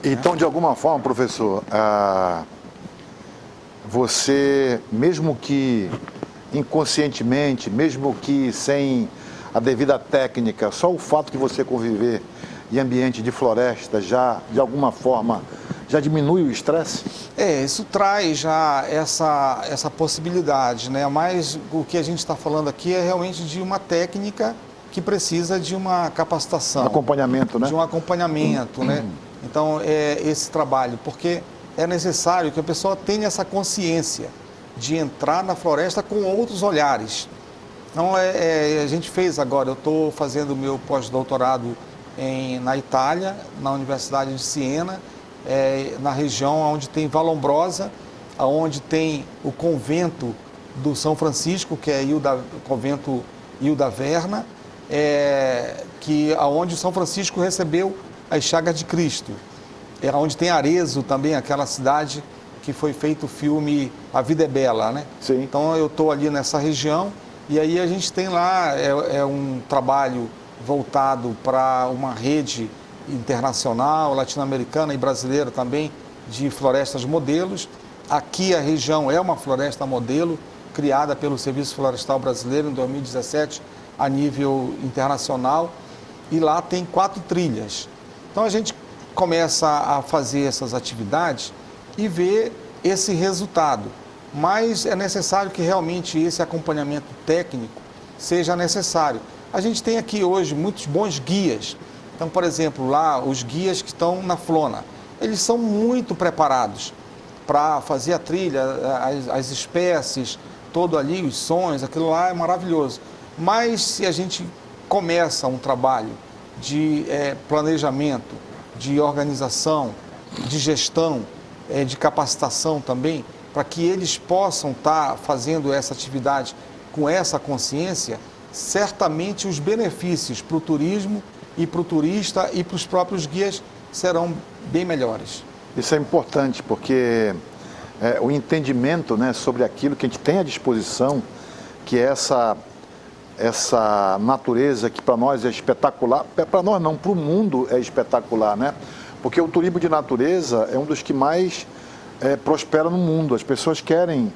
Então, de alguma forma, professor, você, mesmo que inconscientemente, mesmo que sem a devida técnica, só o fato de você conviver em ambiente de floresta já, de alguma forma, já diminui o estresse? Isso traz já essa possibilidade, né? Mas o que a gente está falando aqui é realmente de uma técnica que precisa de uma capacitação. Acompanhamento, né? De um acompanhamento, né? Então, esse trabalho, porque é necessário que a pessoa tenha essa consciência de entrar na floresta com outros olhares. Então, a gente fez agora, eu estou fazendo o meu pós-doutorado na Itália, na Universidade de Siena, na região onde tem Vallombrosa, onde tem o convento do São Francisco, que é o convento Ilda Verna, onde o São Francisco recebeu as chagas de Cristo. Onde tem Arezzo também, aquela cidade que foi feito o filme A Vida é Bela, né? Sim. Então eu estou ali nessa região e aí a gente tem lá um trabalho voltado para uma rede internacional, latino-americana e brasileira também, de florestas modelos. Aqui a região é uma floresta modelo, criada pelo Serviço Florestal Brasileiro em 2017, a nível internacional, e lá tem 4 trilhas. Então a gente começa a fazer essas atividades e ver esse resultado, mas é necessário que realmente esse acompanhamento técnico seja necessário. A gente tem aqui hoje muitos bons guias. Então, por exemplo, lá os guias que estão na Flona, eles são muito preparados para fazer a trilha, as espécies, todo ali, os sons, aquilo lá é maravilhoso. Mas se a gente começa um trabalho de planejamento, de organização, de gestão, de capacitação também, para que eles possam estar fazendo essa atividade com essa consciência, certamente os benefícios para o turismo e para o turista e para os próprios guias serão bem melhores. Isso é importante, porque o entendimento, né, sobre aquilo que a gente tem à disposição, que é essa natureza que para nós é espetacular, para nós não, para o mundo é espetacular, né? Porque o turismo de natureza é um dos que mais prospera no mundo. As pessoas querem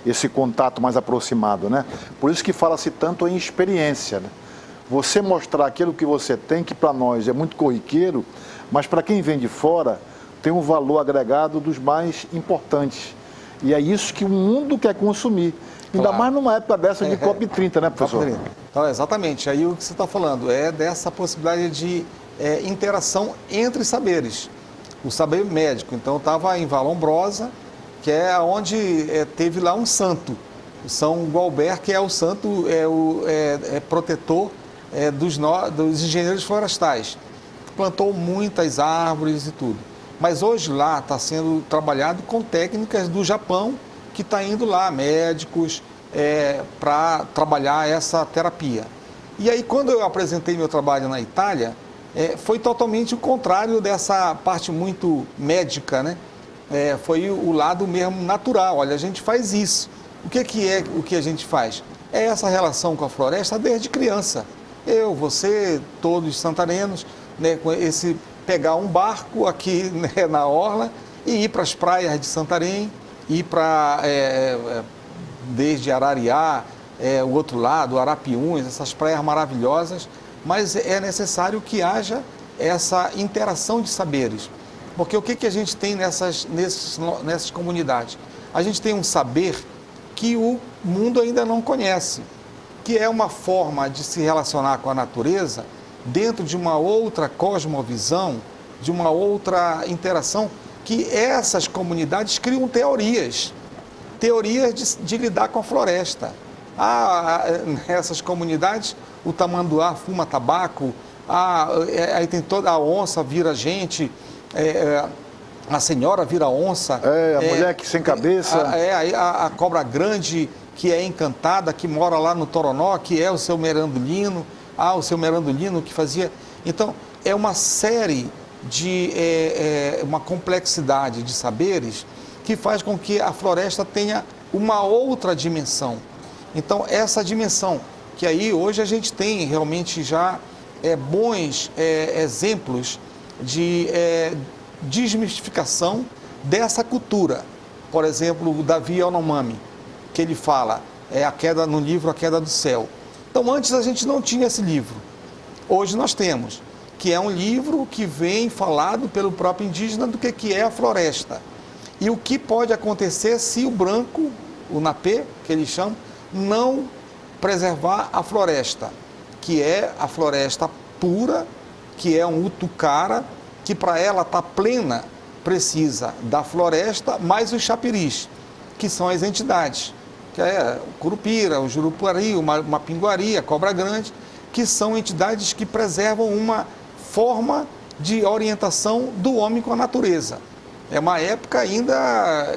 esse contato mais aproximado, né? Por isso que fala-se tanto em experiência, né? Você mostrar aquilo que você tem, que para nós é muito corriqueiro, mas para quem vem de fora tem um valor agregado dos mais importantes. E é isso que o mundo quer consumir. Ainda mais numa época dessa de COP30, né, professor? Então, exatamente. Aí o que você está falando é dessa possibilidade de interação entre saberes. O saber médico. Então, eu estava em Vallombrosa, que é onde teve lá um santo. O São Gualber, que é o santo, protetor dos engenheiros florestais. Plantou muitas árvores e tudo. Mas hoje lá está sendo trabalhado com técnicas do Japão, que está indo lá, médicos, para trabalhar essa terapia. E aí, quando eu apresentei meu trabalho na Itália, foi totalmente o contrário dessa parte muito médica, né? Foi o lado mesmo natural. Olha, a gente faz isso. O que é o que a gente faz? É essa relação com a floresta desde criança. Eu, você, todos santarenos, né, pegar um barco aqui, né, na orla e ir para as praias de Santarém, ir para, desde Arariá, o outro lado, Arapiuns, essas praias maravilhosas, mas é necessário que haja essa interação de saberes. Porque o que a gente tem nessas comunidades? A gente tem um saber que o mundo ainda não conhece, que é uma forma de se relacionar com a natureza dentro de uma outra cosmovisão, de uma outra interação, que essas comunidades criam teorias de lidar com a floresta. Nessas comunidades, o tamanduá fuma tabaco, aí tem toda a onça vira gente, a senhora vira onça. A mulher que sem cabeça. A cobra grande que é encantada, que mora lá no Toronó, que é o seu Merandolino. O seu Merandolino que fazia... Então, é uma série de... uma complexidade de saberes que faz com que a floresta tenha uma outra dimensão. Então, essa dimensão, que aí hoje a gente tem realmente já bons exemplos de desmistificação dessa cultura. Por exemplo, o Davi Yanomami, que ele fala, no livro A Queda do Céu. Então, antes a gente não tinha esse livro. Hoje nós temos, que é um livro que vem falado pelo próprio indígena do que é a floresta. E o que pode acontecer se o branco, o napê, que eles chamam, não preservar a floresta, que é a floresta pura, que é um utucara, que para ela estar plena precisa da floresta mais os chapiris, que são as entidades, que é o curupira, o jurupari, o mapinguari, a cobra grande, que são entidades que preservam uma forma de orientação do homem com a natureza. É uma época ainda,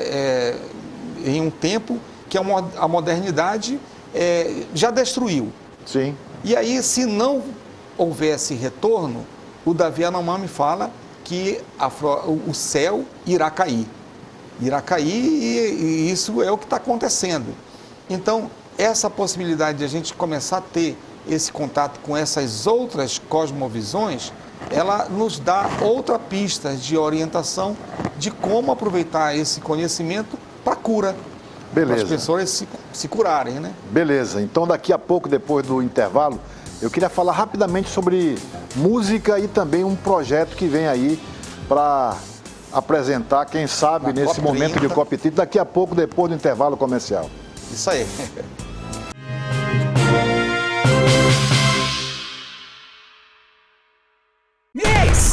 em um tempo que a modernidade já destruiu. Sim. E aí, se não houvesse retorno, o Davi Yanomami fala que o céu irá cair. Irá cair e isso é o que está acontecendo. Então, essa possibilidade de a gente começar a ter esse contato com essas outras cosmovisões, ela nos dá outra pista de orientação de como aproveitar esse conhecimento para a cura. Beleza. Para as pessoas se curarem, né? Beleza. Então, daqui a pouco, depois do intervalo, eu queria falar rapidamente sobre música e também um projeto que vem aí para apresentar, quem sabe, nesse momento de COP30, daqui a pouco, depois do intervalo comercial. Isso aí.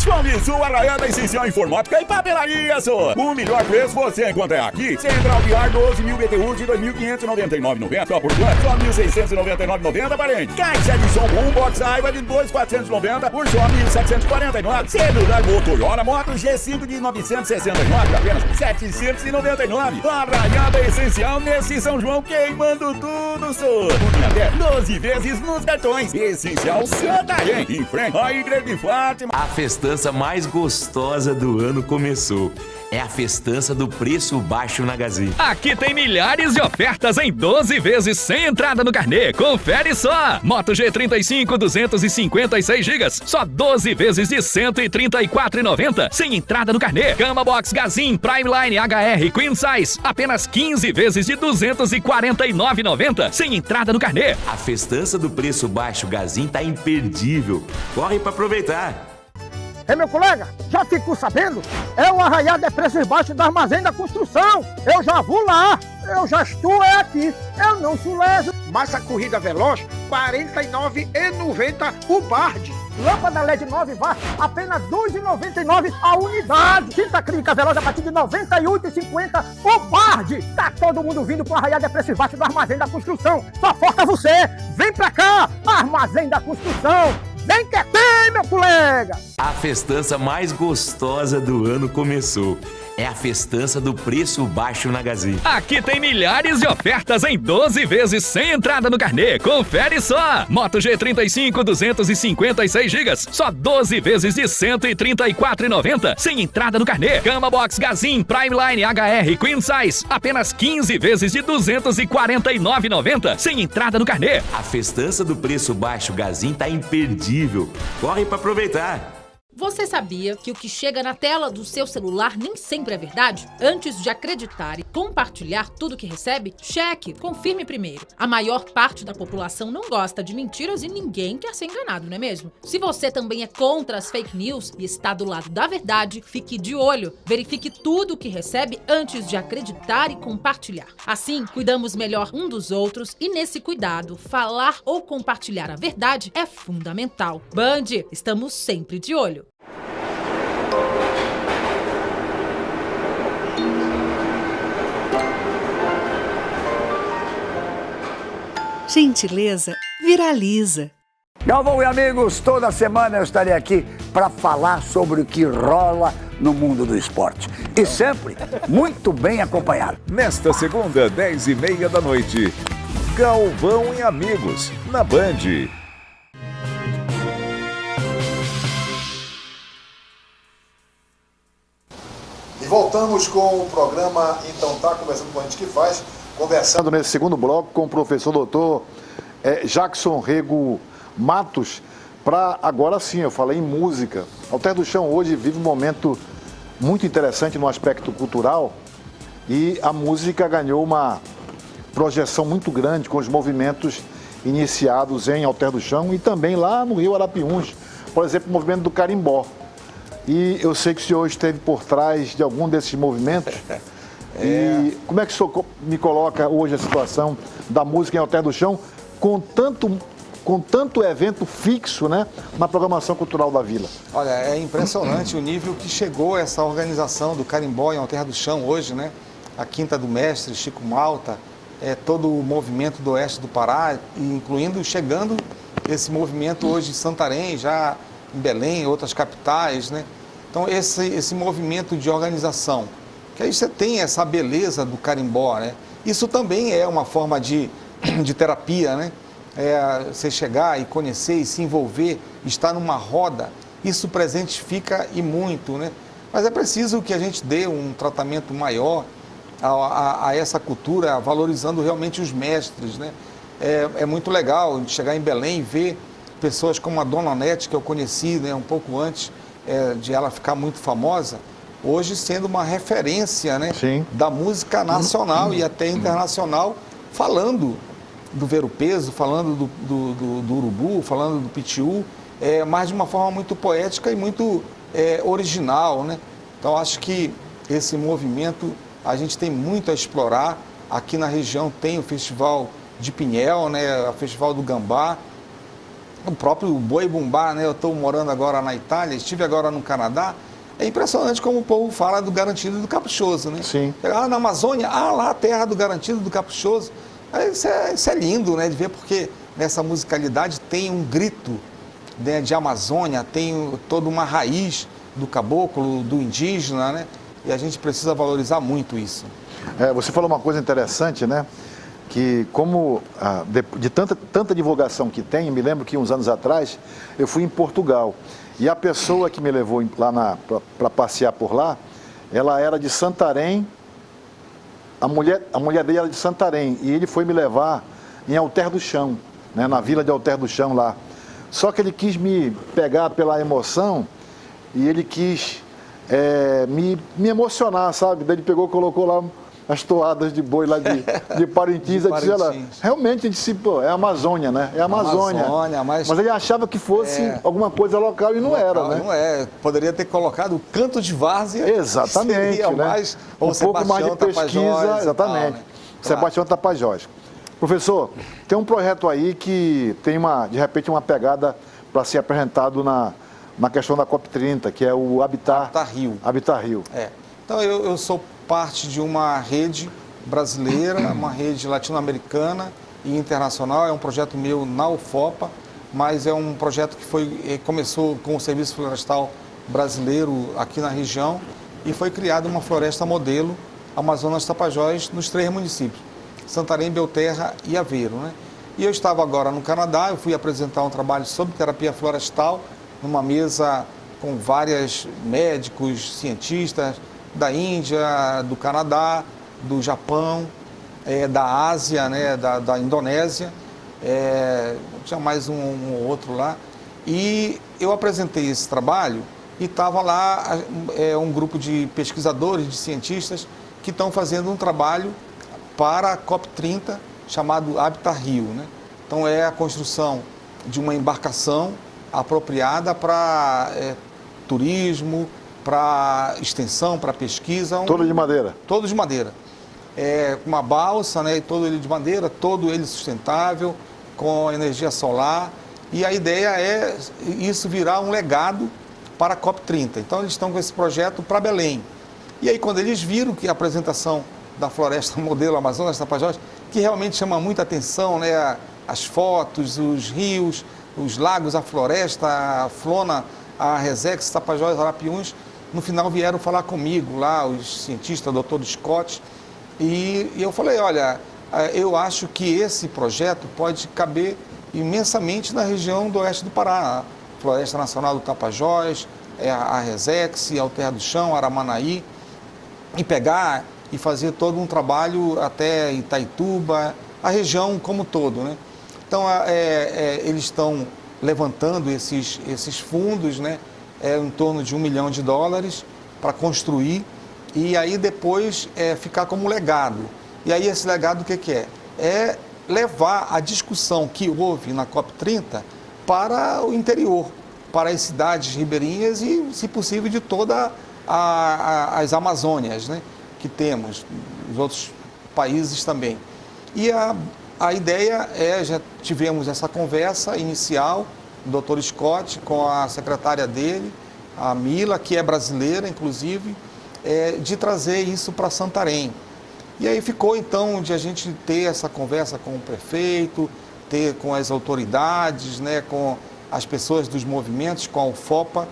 Visualizou Arraiada Essencial Informática e Papelaria, só. O melhor preço você encontra aqui. Central de ar 12.000 BTUs de 2.599,90 por quanto? Só 1.699,90, parente. Caixa de som boombox Aiva de 2.490 por só 1.749. Celular Motorola Moto G5 de 969, apenas 799. Arraiada Essencial nesse São João queimando tudo, só. Em até 12 vezes nos cartões. Essencial Santarém, em frente à Igreja de Fátima. A festança mais gostosa do ano começou. É a festança do preço baixo na Gazin. Aqui tem milhares de ofertas em 12 vezes sem entrada no carnê. Confere só! Moto G35 256 GB, só 12 vezes de R$ 134,90 sem entrada no carnê. Cama Box Gazin Primeline HR Queen Size, apenas 15 vezes de R$ 249,90 sem entrada no carnê. A festança do preço baixo Gazin tá imperdível. Corre para aproveitar. Ei, meu colega, já ficou sabendo? É o Arraiá de Preços Baixos da Armazém da Construção. Eu já vou lá. Eu já estou aqui. Eu não sou leso. Massa corrida veloz, R$ 49,90 o Bard. Lâmpada LED 9 watts, apenas R$ 2,99 a unidade. Tinta clínica veloz a partir de R$ 98,50 o Bard. Tá todo mundo vindo pro Arraiá de Preços Baixos do Armazém da Construção. Só falta você. Vem pra cá, Armazém da Construção. Vem que tem, meu colega! A festança mais gostosa do ano começou. É a festança do preço baixo na Gazin. Aqui tem milhares de ofertas em 12 vezes sem entrada no carnê. Confere só! Moto G35 256 GB, só 12 vezes de R$ 134,90 sem entrada no carnê. Cama Box Gazin Primeline HR Queen Size, apenas 15 vezes de R$ 249,90 sem entrada no carnê. A festança do preço baixo Gazin tá imperdível. Corre para aproveitar. Você sabia que o que chega na tela do seu celular nem sempre é verdade? Antes de acreditar e compartilhar tudo que recebe, cheque, confirme primeiro. A maior parte da população não gosta de mentiras e ninguém quer ser enganado, não é mesmo? Se você também é contra as fake news e está do lado da verdade, fique de olho. Verifique tudo o que recebe antes de acreditar e compartilhar. Assim, cuidamos melhor um dos outros e nesse cuidado, falar ou compartilhar a verdade é fundamental. Band, estamos sempre de olho. Gentileza viraliza. Galvão e amigos, toda semana eu estarei aqui para falar sobre o que rola no mundo do esporte. E sempre muito bem acompanhado. Nesta segunda, 10h30 da noite, Galvão e amigos, na Band. E voltamos com o programa Então Tá, conversando com a gente que faz, conversando nesse segundo bloco com o professor doutor Jackson Rego Matos, para agora sim, eu falei em música. Alter do Chão hoje vive um momento muito interessante no aspecto cultural e a música ganhou uma projeção muito grande com os movimentos iniciados em Alter do Chão e também lá no Rio Arapiuns, por exemplo, o movimento do carimbó. E eu sei que o senhor esteve por trás de algum desses movimentos. E como é que o senhor me coloca hoje a situação da música em Alter do Chão com tanto evento fixo, né, na programação cultural da Vila? Olha, é impressionante o nível que chegou essa organização do carimbó em Alter do Chão hoje, né? A Quinta do Mestre, Chico Malta, todo o movimento do oeste do Pará, chegando esse movimento hoje em Santarém, já em Belém, outras capitais, né? Então esse movimento de organização, que aí você tem essa beleza do carimbó, né? Isso também é uma forma de terapia, né? Você chegar e conhecer e se envolver, estar numa roda, isso presentifica e muito, né? Mas é preciso que a gente dê um tratamento maior a essa cultura, valorizando realmente os mestres, né? É muito legal chegar em Belém e ver pessoas como a Dona Onete, que eu conheci, né, um pouco antes de ela ficar muito famosa, hoje sendo uma referência, né, da música nacional e até internacional, falando do Ver-o-Peso, falando do Urubu, falando do Pitiú, mas de uma forma muito poética e muito original, né? Então acho que esse movimento a gente tem muito a explorar. Aqui na região tem o Festival de Pinhel, né, o Festival do Gambá, o próprio Boi Bumbá, né? Eu estou morando agora na Itália, estive agora no Canadá. É impressionante como o povo fala do Garantido e do Caprichoso, né? Sim. Na Amazônia, lá a terra do Garantido e do Caprichoso. Isso é lindo, né, de ver, porque nessa musicalidade tem um grito, né, de Amazônia, tem toda uma raiz do caboclo, do indígena, né? E a gente precisa valorizar muito isso. Você falou uma coisa interessante, né? Que como de tanta divulgação que tem, me lembro que uns anos atrás eu fui em Portugal e a pessoa que me levou lá para passear por lá, ela era de Santarém, a mulher dele era de Santarém e ele foi me levar em Alter do Chão, né, na vila de Alter do Chão lá. Só que ele quis me pegar pela emoção e ele quis me emocionar, sabe? Daí ele pegou e colocou lá as toadas de boi lá de Parintins. Realmente a gente disse, pô, é Amazônia, né? É Amazônia. Mas ele achava que fosse alguma coisa local e não era, né? Não é. Poderia ter colocado o Canto de Várzea. Exatamente. Seria né? mais, um pouco mais de pesquisa. Tapajós, exatamente. Né? Sebastião Tapajós. Professor, tem um projeto aí que tem de repente uma pegada para ser apresentado na questão da COP30, que é o Habitat Rio. Habitat Rio. Então eu sou parte de uma rede brasileira, uma rede latino-americana e internacional. É um projeto meu na UFOPA, mas é um projeto que começou com o Serviço Florestal Brasileiro aqui na região e foi criada uma floresta modelo Amazonas Tapajós nos 3 municípios, Santarém, Belterra e Aveiro, né? E eu estava agora no Canadá, eu fui apresentar um trabalho sobre terapia florestal numa mesa com vários médicos, cientistas da Índia, do Canadá, do Japão, da Ásia, né, da Indonésia, tinha mais um outro lá. E eu apresentei esse trabalho e estava lá um grupo de pesquisadores, de cientistas, que estão fazendo um trabalho para a COP30, chamado Habitat Rio, né? Então é a construção de uma embarcação apropriada para turismo, para extensão, para pesquisa. Todo de madeira? Todo de madeira. Uma balsa, né? Todo ele de madeira, todo ele sustentável, com energia solar. E a ideia é isso virar um legado para a COP30. Então eles estão com esse projeto para Belém. E aí quando eles viram que a apresentação da floresta modelo Amazonas Tapajós, que realmente chama muita atenção, né? As fotos, os rios, os lagos, a floresta, a Flona, a Resex, Tapajós, Arapiuns, no final vieram falar comigo lá, os cientistas, o Dr. Scott, e eu falei, olha, eu acho que esse projeto pode caber imensamente na região do oeste do Pará, a Floresta Nacional do Tapajós, a Resex, a Terra do Chão, Aramanaí, e pegar e fazer todo um trabalho até Itaituba, a região como todo, né? Então, eles estão levantando esses fundos, né? Em torno de $1 milhão para construir e aí depois ficar como legado. E aí esse legado o que é? É levar a discussão que houve na COP30 para o interior, para as cidades ribeirinhas e, se possível, de todas as Amazônias, né? Que temos, os outros países também. E a ideia já tivemos essa conversa inicial, o Dr. Scott, com a secretária dele, a Mila, que é brasileira, inclusive, de trazer isso para Santarém. E aí ficou, então, de a gente ter essa conversa com o prefeito, ter com as autoridades, né, com as pessoas dos movimentos, com a UFOPA,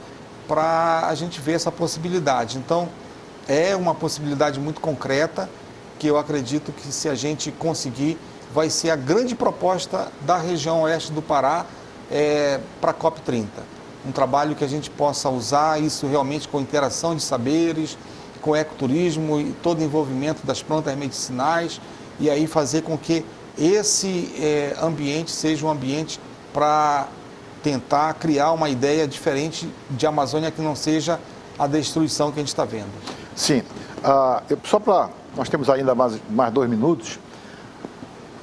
para a gente ver essa possibilidade. Então, é uma possibilidade muito concreta, que eu acredito que, se a gente conseguir, vai ser a grande proposta da região oeste do Pará para a COP30. Um trabalho que a gente possa usar isso realmente com interação de saberes, com ecoturismo e todo o envolvimento das plantas medicinais, e aí fazer com que esse ambiente seja um ambiente para tentar criar uma ideia diferente de Amazônia, que não seja a destruição que a gente está vendo. Sim. Nós temos ainda mais 2 minutos.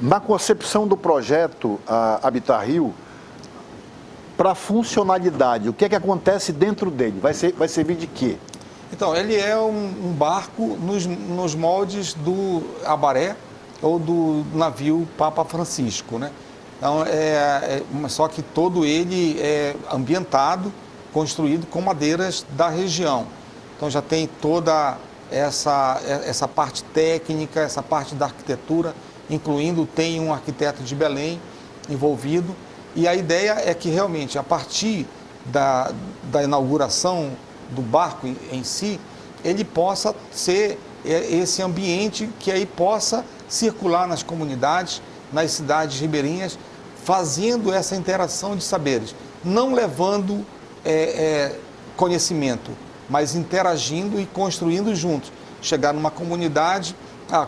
Na concepção do projeto Habitat Rio, para a funcionalidade, o que é que acontece dentro dele? Vai servir de quê? Então, ele é um barco nos moldes do Abaré ou do navio Papa Francisco, né? Então, só que todo ele é ambientado, construído com madeiras da região. Então, já tem toda essa parte técnica, essa parte da arquitetura, incluindo, tem um arquiteto de Belém envolvido. E a ideia é que realmente, a partir da inauguração do barco em si, ele possa ser esse ambiente que aí possa circular nas comunidades, nas cidades ribeirinhas, fazendo essa interação de saberes, não levando conhecimento, mas interagindo e construindo juntos. Chegar numa comunidade,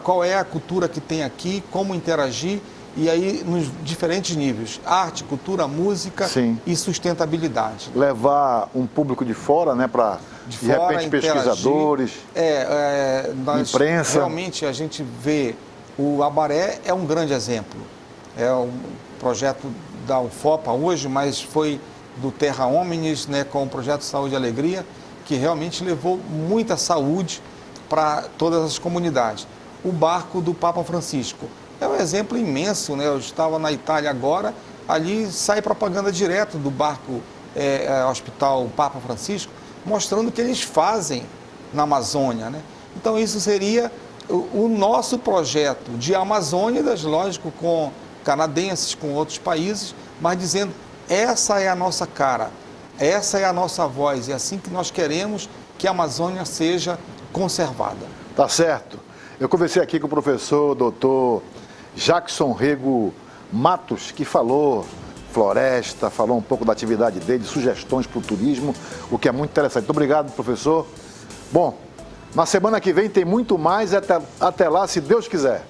qual é a cultura que tem aqui, como interagir, e aí nos diferentes níveis, arte, cultura, música. Sim. E sustentabilidade. Levar um público de fora, né, para, de repente, pesquisadores, imprensa. Realmente a gente vê, o Abaré é um grande exemplo. É um projeto da UFOPA hoje, mas foi do Terra Hominis, né, com o projeto Saúde e Alegria, que realmente levou muita saúde para todas as comunidades. O barco do Papa Francisco é um exemplo imenso, né? Eu estava na Itália agora, ali sai propaganda direto do barco Hospital Papa Francisco, mostrando o que eles fazem na Amazônia, né? Então isso seria o nosso projeto de Amazônidas, lógico, com canadenses, com outros países, mas dizendo, essa é a nossa cara, essa é a nossa voz, é assim que nós queremos que a Amazônia seja conservada. Tá certo. Eu conversei aqui com o professor Dr. Jackson Rego Matos, que falou floresta, falou um pouco da atividade dele, sugestões para o turismo, o que é muito interessante. Muito obrigado, professor. Bom, na semana que vem tem muito mais, até lá, se Deus quiser.